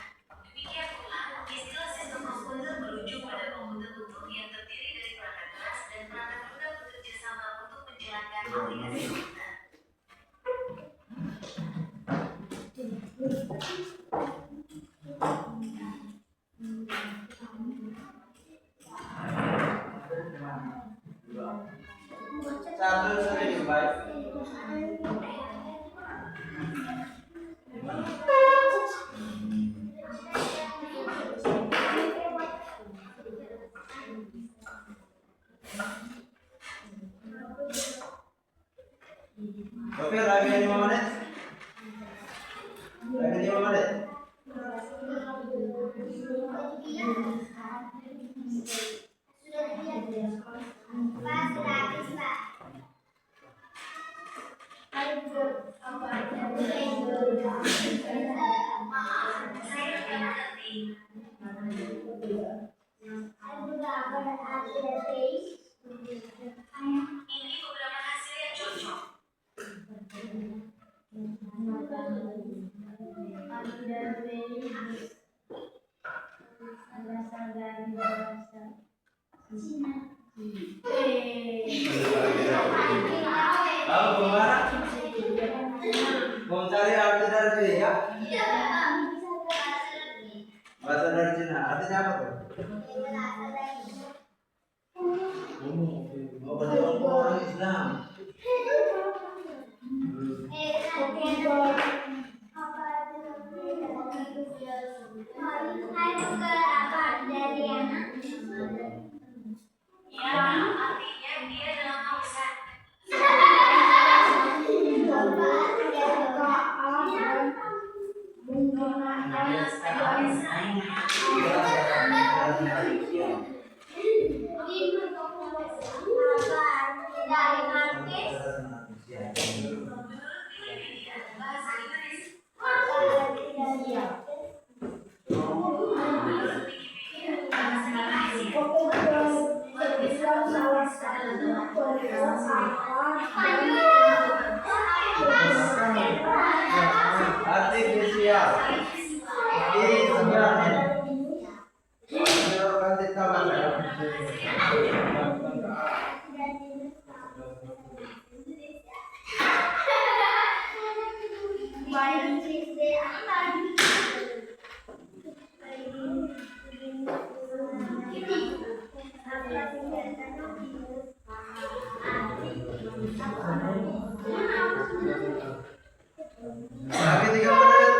Demikian pula, istilah sistem komputer merujuk pada komputer utuh yang terdiri dari perangkat keras dan perangkat lunak bekerja sama untuk menjalankan aplikasi komputer. Satu sering baik. Oke, lagi 5 menit. Lagi 5 menit. Ini beberapa hasil yang cocok. Tahu kemana? Mau cari arti dari sini ya? Bahasa dari Cina. Artinya apa tuh? Oh, berarti orang Islam. Artifisial. Ini sebenarnya. Kasih tahu ya. Lagi 3 menit.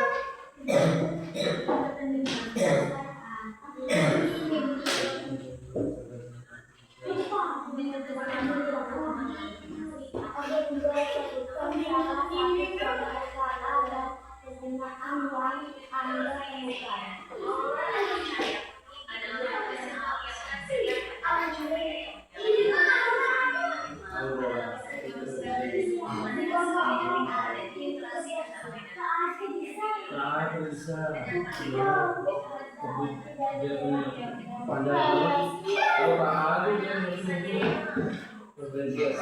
Dia punya pandangan kalau Pak Ali dia berprestasi.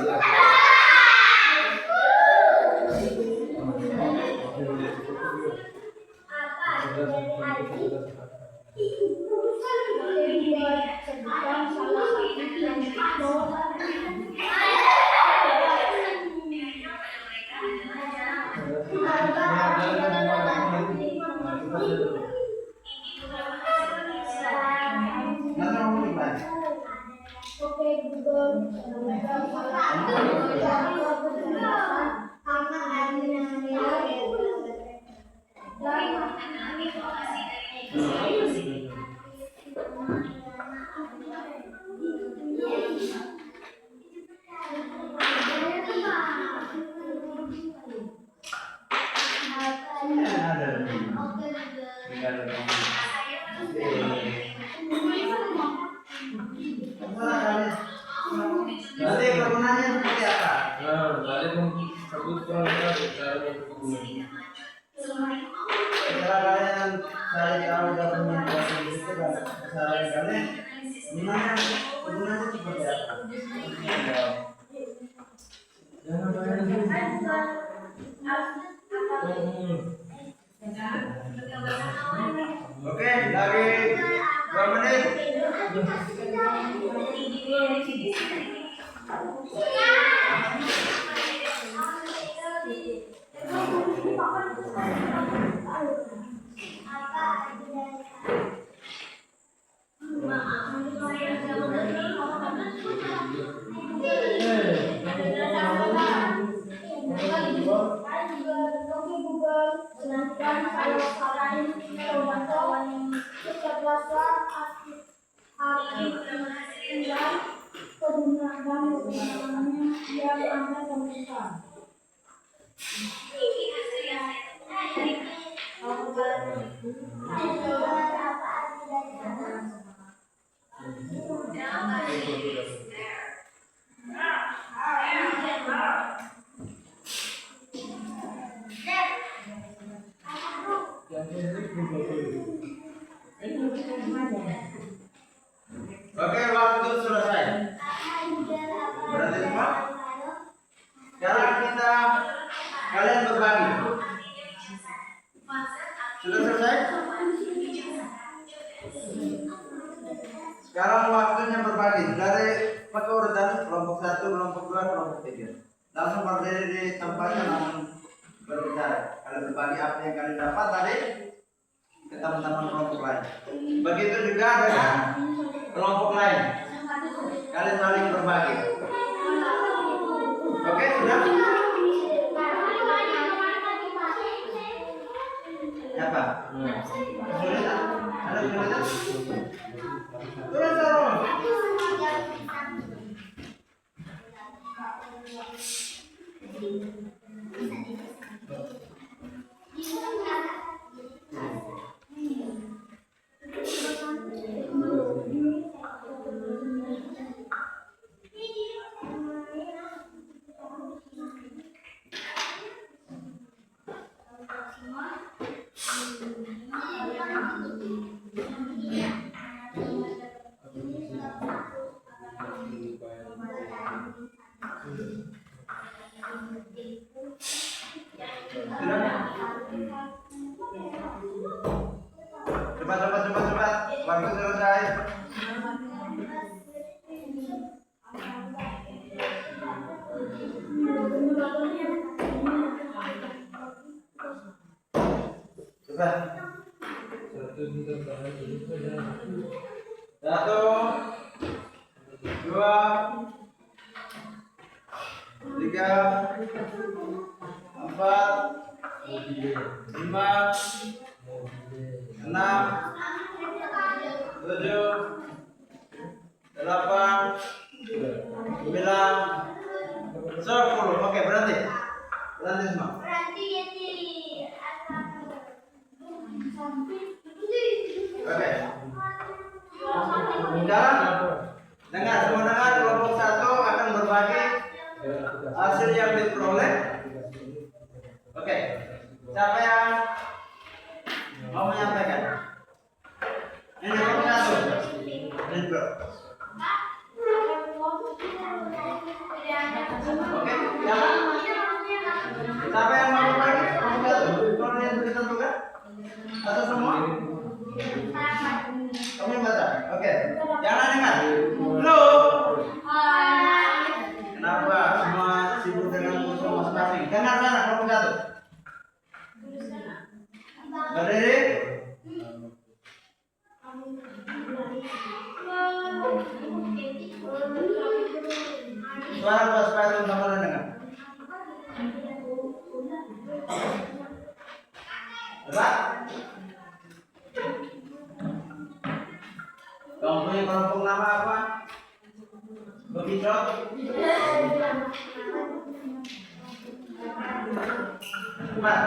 Nanti perkenalannya seperti apa? Nah, tadi sebut cara berkenalan. Setelah kalian cari tahu dokumentasi itu dan kesalahan kalian, gimana kegunaannya seperti apa? Jangan main. Oke, lagi 2 menit. Oke, waktu selesai. Berarti semua? Sekarang kalian berbagi. Sudah selesai? Sekarang waktunya berbagi dari pakai urutan kelompok 1, kelompok 2, kelompok 3. Langsung berdiri di tempatnya, langsung berbicara. Kalian berbagi apa yang kalian dapat tadi ke teman-teman kelompok lain. Begitu juga dengan kelompok lain. Kalian saling berbagi. Oke, sudah? Apa? Kesulitan? Ada kesulitan? Turun, turun. Cepat. Waktu selesai. Cepat. 1, 2, 3, 4, 5, 6, 7, 8, 9, 10. Oke, berhenti. Berhenti semua. Oke. Sekarang dengar, semua dengar, kelompok 1 akan berbagi hasil yang diperoleh. Oke. Siapa yang mau menyampaikan? Ini kelompok 1. Ini bro. Oke, jalan. Siapa yang mau berbagi? Kelompok 1. Kalau yang sudah ditentukan? Atau semua? Kamu yang baca? Oke. Jangan dengar. Halo. Kenapa semua sibuk dengan urusan masing-masing? Dengar sana kelompok 1. Berdiri. Suara bos supaya teman-teman dengar. Coba. Kamu punya kelompok nama apa? Begitu? Cepat.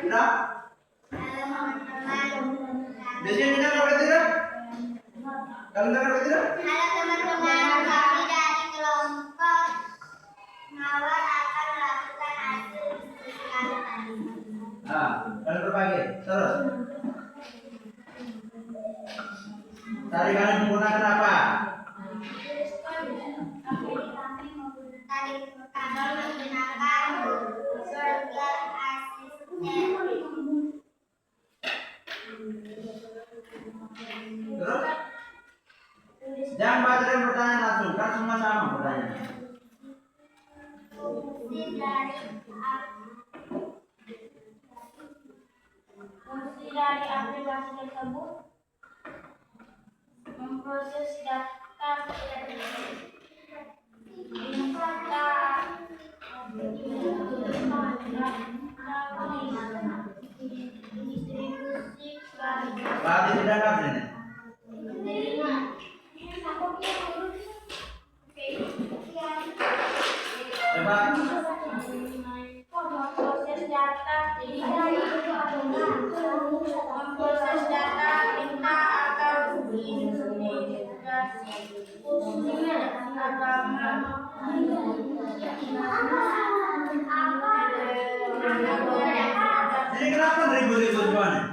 Sudah? Di sini dengar apa tidak? Kalian dengar apa tidak? Halo teman-teman, kami dari kelompok Mawar akan melakukan hasil diskusi kami tadi. Kalian berbagi. Terus. Tadi kalian menggunakan apa? Tadi kami menggunakan Google Assistant. Terus? Jangan baca dan bertanya langsung, kan semua sama pertanyaan. Fungsi dari aplikasi tersebut memproses data Berarti tidak kan ini? Coba. memproses data kita akan integrasi khususnya agama Jadi kenapa ribut-ribut semua nih?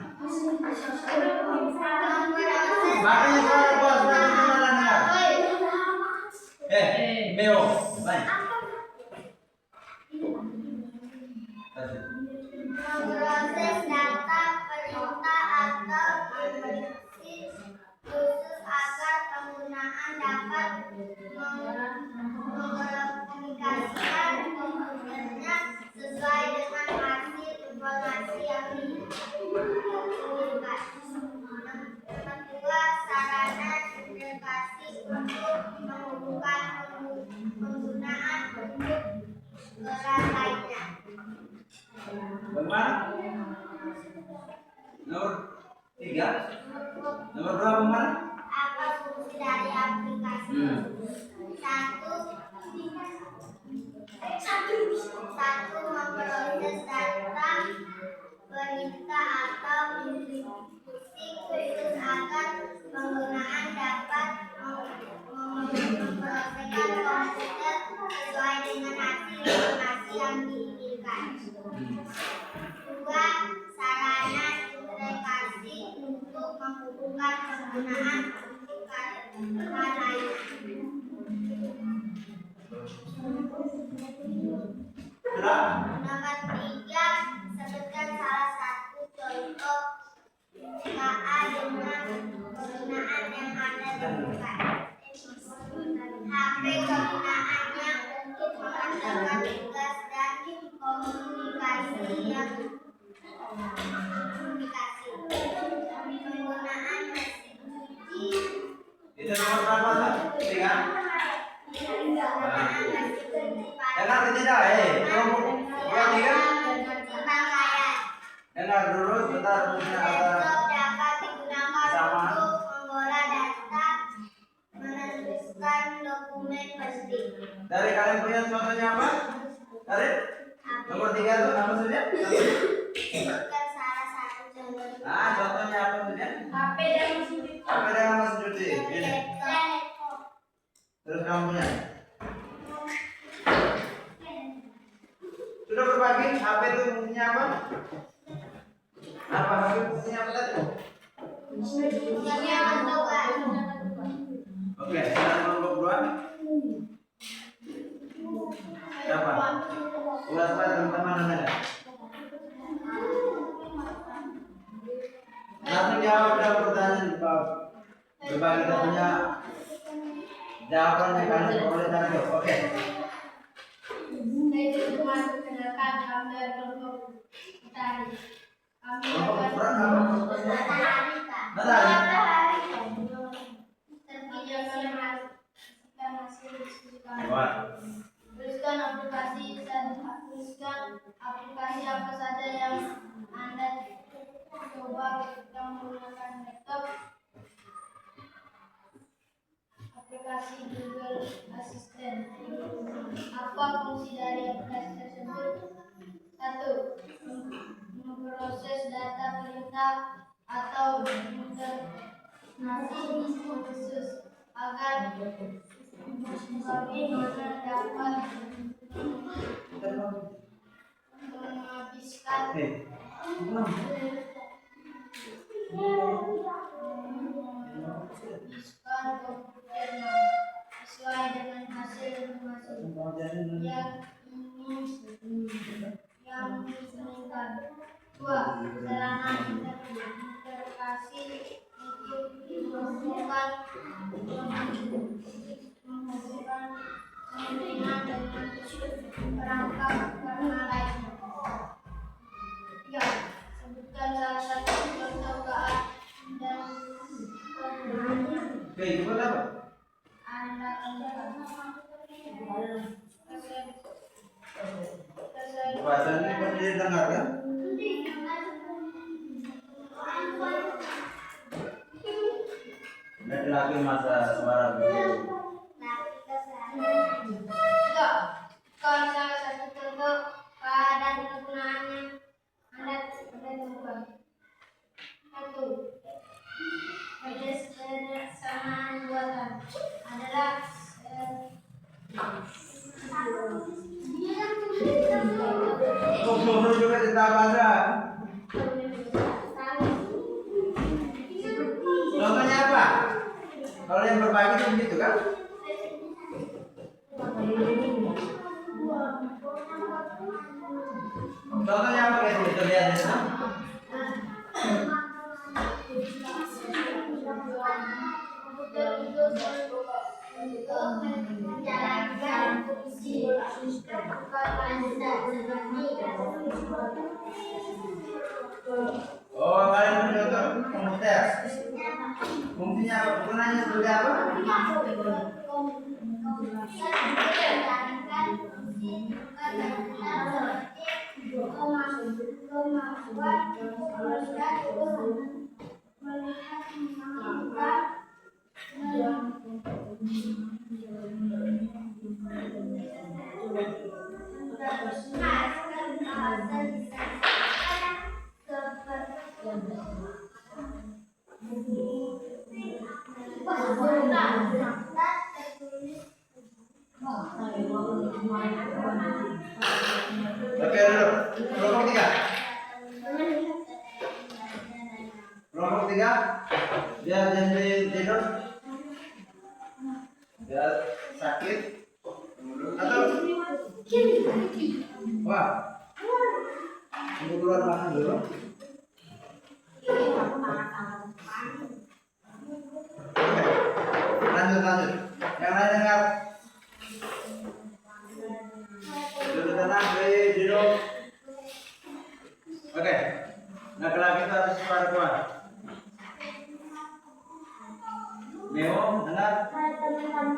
Memproses data perintah atau instruksi khusus agar penggunaan dapat mengkomunikasikan komputernya sesuai dengan hasil informasi yang diinginkan. Kedua, sarana interpretasi untuk menghubungkan penggunaan untuk keran lainnya. Bagaimana? Nomor 3. Nomor 2 bagaimana? Apa fungsi dari aplikasi? Satu, memproses data perintah atau instruksi khusus agar penggunaan dapat memproseskan komputer sesuai dengan hasil informasi yang diinginkan. Dua, sarana interpretasi untuk menghubungkan penggunaan untuk keran lainnya. Nomor 3, sebutkan salah satu contoh KA dengan penggunaan yang Anda temukan. HP kegunaannya untuk mengerjakan tugas dan komunikasi yang penggunaan mesin cuci. Itu nomor berapa? 3. Penggunaan mesin cuci Dengar tidak? Kelompok yang 3. Dengar dulu sebentar punya laptop dapat digunakan untuk mengolah data, menuliskan dokumen penting. dari kalian punya contohnya apa? Dari nomor 3 itu apa saja? Sebutkan salah satu contoh. Contohnya apa saja? HP dan mesin cuci. HP dengan mesin cuci. Ini. Terus kamu punya? Sudah berbagi HP itu fungsinya apa? Apa HP fungsinya apa tadi? Fungsinya mencoba. Oke, sekarang kelompok 2. Siapa? Ulas pada teman-teman ada? Langsung jawab dan pertanyaan berbagi kita punya jawabannya kalian boleh tanya jawab. Oke. Perkenalkan kami dari kelompok tari. Kami Kelompok akan berapa? matahari. Terpilih kalian menyaksikan hasil diskusi kami. Tuliskan aplikasi apa saja yang Anda coba ketika menggunakan laptop. Aplikasi Google Assistant. Apa fungsi dari aplikasi tersebut? 1. Memproses data perintah atau informasi khusus agar bagaimana dapat menghabiskan komputernya sesuai dengan hasil informasi yang diinginkan. 2. Sarana interpretasi untuk menghubungkan penggunaan dengan perangkat karena lainnya. 3. Sebutkan salah satu contoh KA dan penggunaannya. Oke, itu apa? Anda temukan. Bahasanya seperti didengar kan? Lagi masa suara begitu. Kalau salah satu contoh dan kegunaannya Anda temukan. 1. Kebersamaan buatan adalah Guru juga tidak bahasa. Contohnya apa? Kalau yang berbagi itu begitu kan? Contohnya apa guys? Kita lihat di sana. Menjalankan fungsi Oh, kalian mencontoh komputer. Fungsinya apa? Gunanya sebagai apa? Oke, dulu. Kelompok 3. Kelompok 3. Biar jadi tidur. Biar sakit. Atau wah. Tunggu keluar makan dulu. Lanjut. Yang lain dengar. Duduk tenang, duduk. Oke. Laki-laki itu harus suara kuat. Neo, dengar. Teman-teman,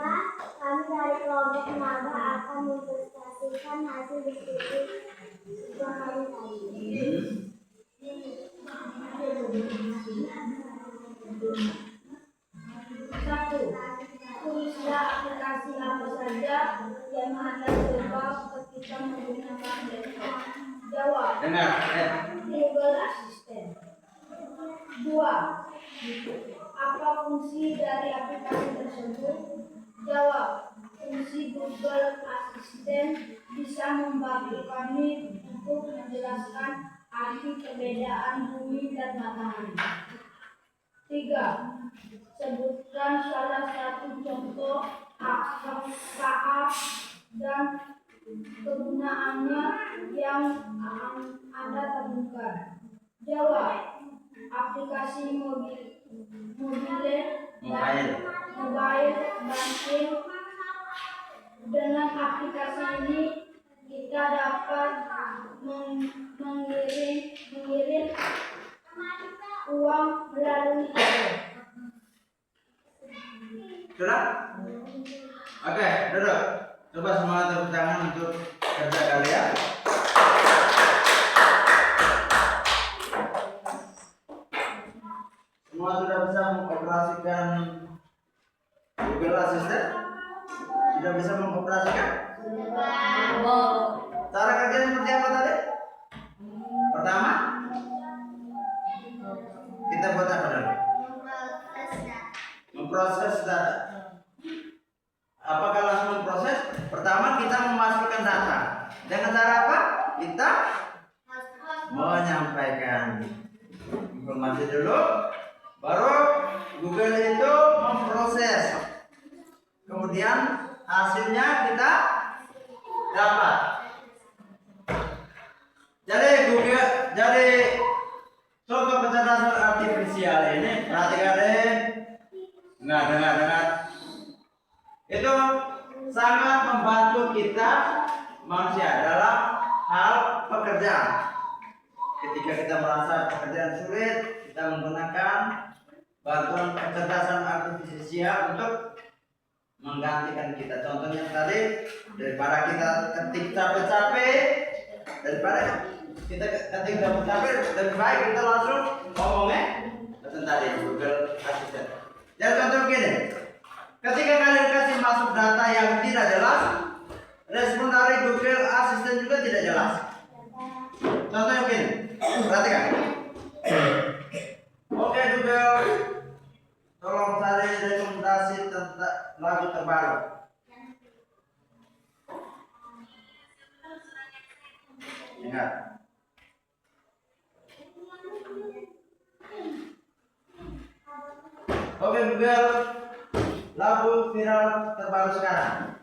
kami dari kelompok Naga akan mempresentasikan hasil diskusi 3 hari tadi. Satu, fungsi aplikasi apa saja yang Anda coba ketika menggunakan desktop? Jawab. Dengar. Google Assistant. 2. Apa fungsi dari aplikasi tersebut? Jawab. Fungsi Google Assistant bisa membantu kami untuk menjelaskan arti perbedaan bumi dan matahari. 3. Sebutkan salah satu contoh saat dan kegunaannya yang Anda temukan. Jawab. Aplikasi mobile banking. Dengan aplikasi ini kita dapat mengirim uang melalui email. Sudah? Oke, duduk. Coba semua tepuk tangan untuk kerja kalian. Semua sudah bisa mengoperasikan Google Assistant? Sudah bisa mengoperasikan? Cara kerjanya seperti apa tadi? Pertama, kita buat apa dulu? Memproses data. Apakah langsung memproses? Pertama kita memasukkan data. Dengan cara apa? Kita menyampaikan informasi dulu, baru Google itu memproses. Kemudian hasilnya kita dapat. Jadi contoh kecerdasan artifisial ini perhatikan deh. Dengar. Itu sangat membantu kita manusia dalam hal pekerjaan. Ketika kita merasa pekerjaan sulit, kita menggunakan bantuan kecerdasan artifisial untuk menggantikan kita. Contohnya tadi, daripada kita ketik capek-capek, lebih baik kita langsung ngomongnya tadi Google Assistant. Jadi contoh begini, ketika kalian kasih masuk data yang tidak jelas, respon dari Google Assistant juga tidak jelas. Contohnya begini, perhatikan. Oke Google, tolong cari rekomendasi tentang lagu terbaru. Ingat. Oke Google, lagu viral terbaru sekarang.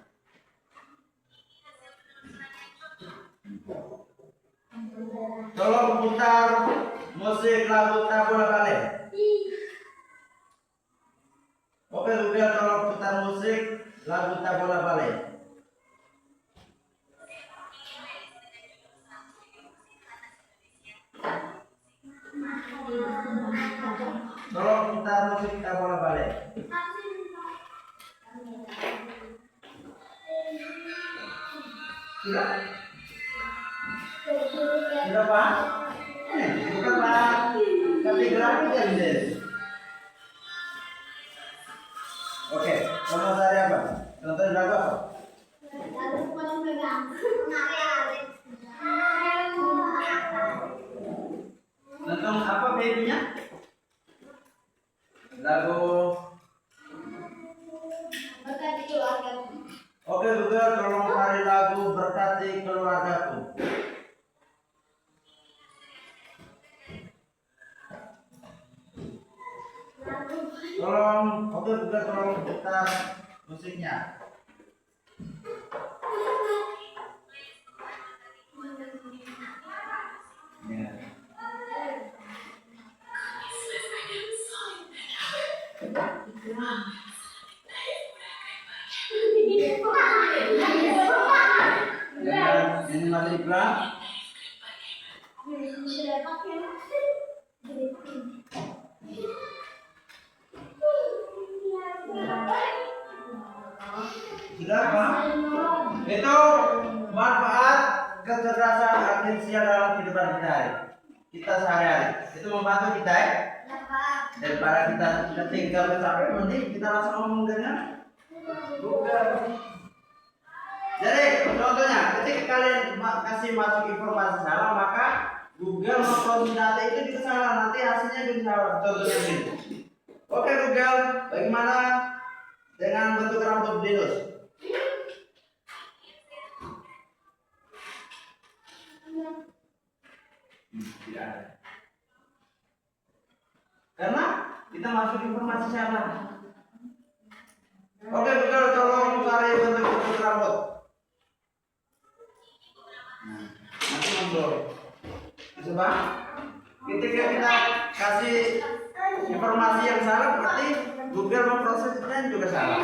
Tolong putar musik lagu Tabola Bale. Oke Google, tolong putar musik lagu Tabola Bale. Tolong putar musik Tabola Bale. Sudah? Sudah Pak? Bukan Pak. Kategori dan des. Oke, kamu cari apa? Contoh lagu apa? Tentang apa babynya? Lagu. Oke Google, tolong cari lagu Berkati Keluargaku. Oke Google, tolong putar musiknya. Ya. Ini masih iklan. Sudah Pak? Itu manfaat kecerdasan artifisial dalam kehidupan kita sehari-hari. Itu membantu kita ya. Daripada kita ketinggal capek, mending kita langsung ngomong dengan Google. Jadi contohnya, ketika kalian kasih masuk informasi salah, maka Google memproses data itu juga salah, nanti hasilnya juga salah. Contohnya ini. Oke Google, bagaimana dengan bentuk rambut Venus? Tidak ada. Karena kita masuk informasi salah. Oke Google, tolong cari bentuk rambut. Nanti muncul. Coba. Ketika kita kasih informasi yang salah, berarti Google memprosesnya juga salah.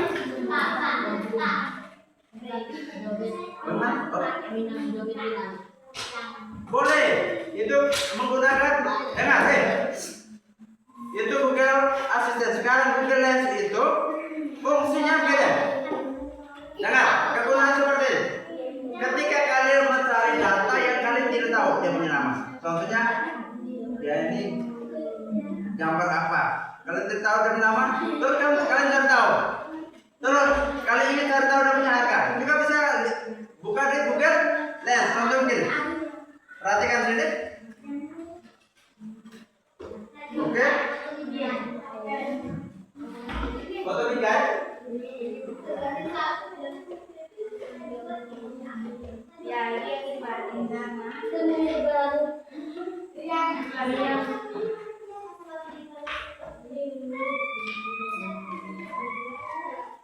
Benar? Boleh. Itu menggunakan itu Google Assistant. Sekarang Google Lens itu fungsinya beda. Dengar, kegunaan seperti ini. Ketika kalian mencari data yang kalian tidak tahu dia punya nama. Contohnya, ya ini gambar apa? Kalian tidak tahu dia nama, terus kalian tidak tahu. Terus kalian ingin cari tahu dia punya harga, juga bisa buka di Google Lens. Contoh begini. Perhatikan sini. Oke. Foto tiga.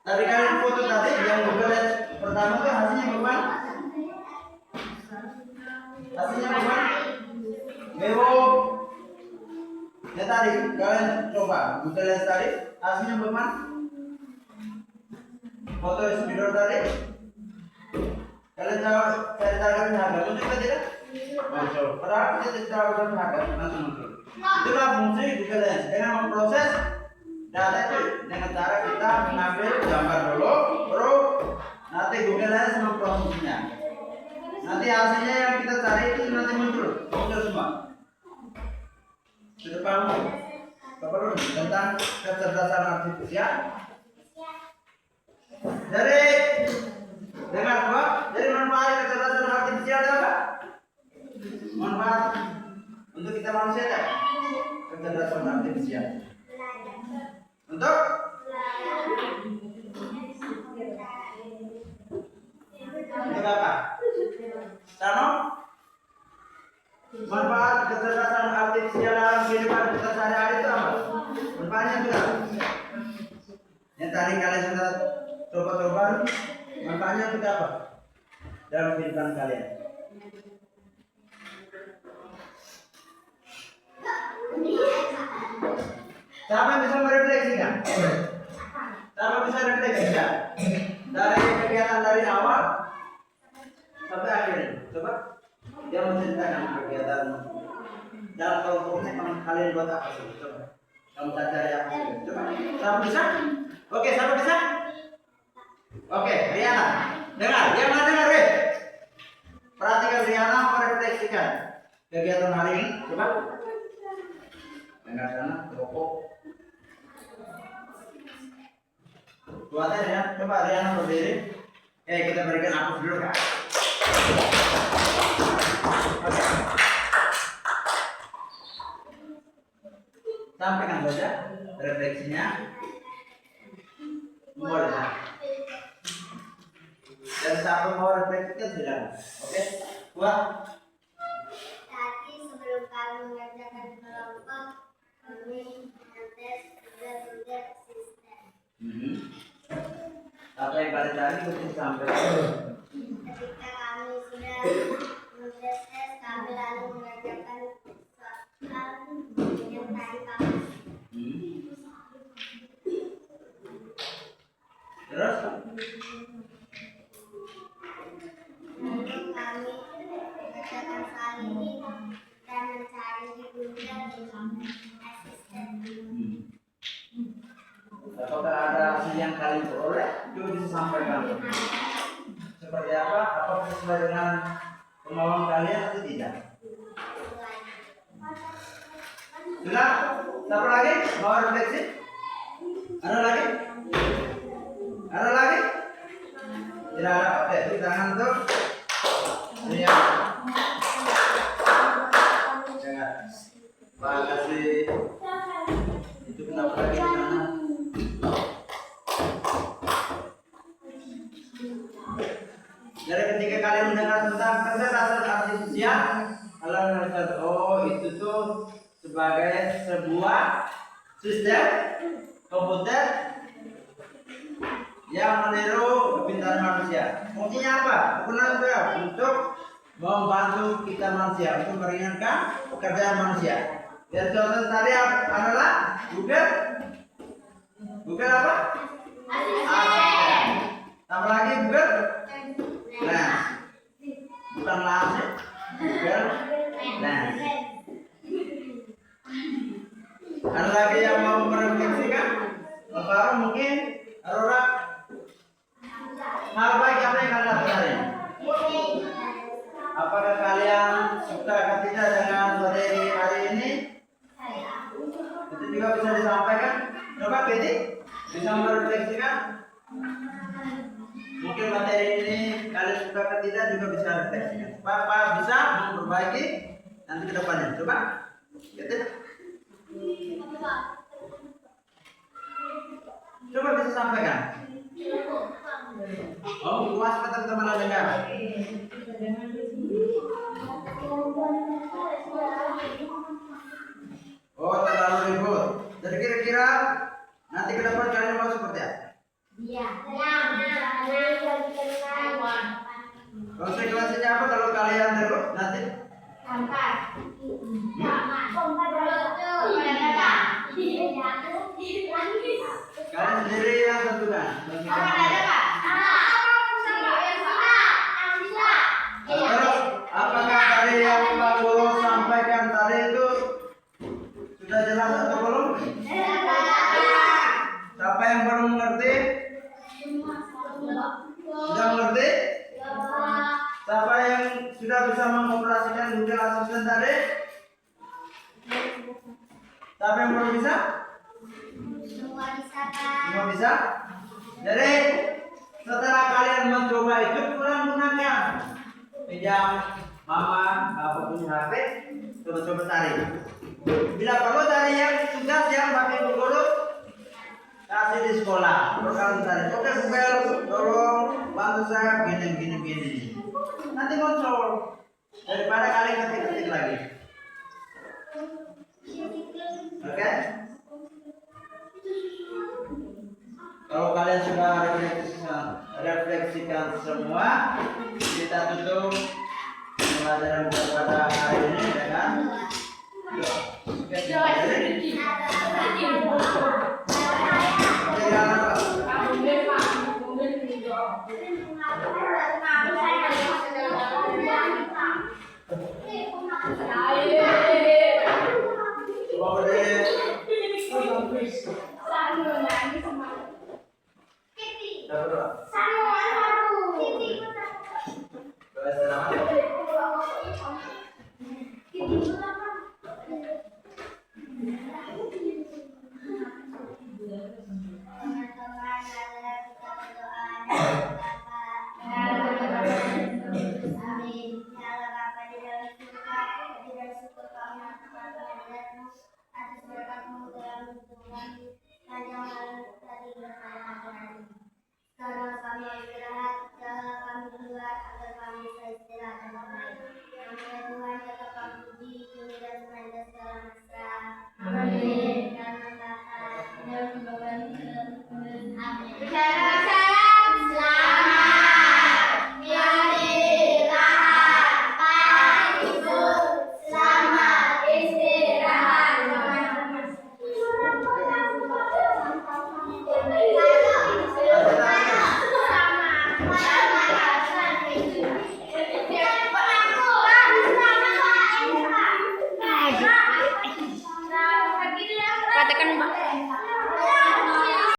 Tadi kalian foto tadi yang Google Lens pertama tuh hasilnya gimana? Hasilnya gimana? Mewah. Ya tadi kalian coba Google Lens tadi hasilnya gimana? Foto spidol tadi kalian tahu saya tahu harga muncul tidak? Muncul. Padahal kita tidak tahu harga langsung muncul. Itulah fungsi Google Lens dengan memproses data itu dengan cara kita mengambil gambar dulu, baru nanti Google Lens memprosesnya. Nanti hasilnya yang kita cari itu nanti muncul semua. Sudah paham? Bapak tentang kecerdasan artifisial. Dari dengar Pak, dari manfaat kecerdasan artifisial apa? Manfaat untuk kita manusia ya? Kecerdasan artifisial. Untuk apa? Tano? Manfaat kecerdasan artifisial dalam kehidupan kita sehari-hari itu apa? Manfaatnya itu apa? Yang tadi kalian sudah coba-coba, manfaatnya itu apa? Dalam kehidupan kalian. refleksikan. Siapa bisa refleksikan dari kegiatan dari awal sampai akhir? Coba dia menceritakan kegiatan dalam kelompoknya kalian buat apa sih? Coba kamu cari apa sih? Coba. Siapa bisa? Oke, siapa bisa? Oke, Riana. Dengar, dia mana dengar, Ri? Perhatikan Riana merefleksikan kegiatan hari ini. Coba. Dengar sana, rokok. Buatnya ya, coba Riana berdiri. Kita berikan aku dulu, Kak. Oke. Sampaikan saja refleksinya. Boleh ya. Dan siapa mau refleksikan silakan. Oke, buat. Tadi sebelum kami mengerjakan kelompok, kami mengetes sudah sistem. Apa yang kalian tadi mesti sampaikan. Ketika kami sudah mengetes, kami lalu mengerjakan soal yang tadi kami. Terus? Lalu kami mengerjakan soal ini dan mencari di Google asisten. Apakah ada hasil yang kalian peroleh? Coba bisa sampaikan. Seperti apa? Apakah sesuai dengan kemauan kalian atau tidak? Sudah? Siapa lagi? Mau refleksi? Ada lagi? Ada lagi? Tidak ada. Oke, itu tangan tuh. Iya. Jangan. Pak kasih. Itu kenapa lagi di sana? Jadi ketika kalian mendengar tentang kecerdasan artifisial, kalian merasa oh itu tuh sebagai sebuah sistem komputer yang meniru kepintaran manusia. Fungsinya apa? Fungsinya untuk membantu kita manusia, untuk meringankan pekerjaan manusia. Dan contoh tadi adalah Google. Google apa? Asisten. Tambah lagi Google. Lens. Bukan Lens ya. Google Lens. Ada lagi yang mau merefleksikan? Baru mungkin Aurora. Hal baik apa yang kalian lakukan hari ini? Apakah kalian suka atau tidak dengan materi hari ini? Itu juga bisa disampaikan. Coba Betty bisa merefleksikan. Mungkin materi ini kalian suka atau tidak juga bisa refleksikan. Papa bisa memperbaiki nanti ke depannya. Coba. Betty. Coba bisa sampaikan. Oh, puas kata teman-teman dengar. Oh, terlalu ribut. Jadi kira-kira nanti ke depan kalian mau seperti apa? Konsekuensinya apa kalau kalian terus nanti? Kalian sendiri yang tentukan. Terus, apakah tadi yang Pak Guru sampaikan tadi itu sudah jelas atau belum? Siapa yang belum mengerti? Sudah mengerti? Siapa yang sudah bisa mengoperasikan Google Assistant tadi? Siapa yang belum bisa? Semua bisa? Jadi setelah kalian mencoba itu pulang gunakan. Pinjam mama apapun HP, coba-coba cari. Bila perlu cari yang tugas yang pakai Google kasih di sekolah. Terus kalian cari. Oke Google, tolong bantu saya gini. Nanti muncul daripada kalian ketik-ketik lagi. Oke? Kalau kalian sudah refleksikan semua, kita tutup pelajaran pada hari ini dengan Terima kasih.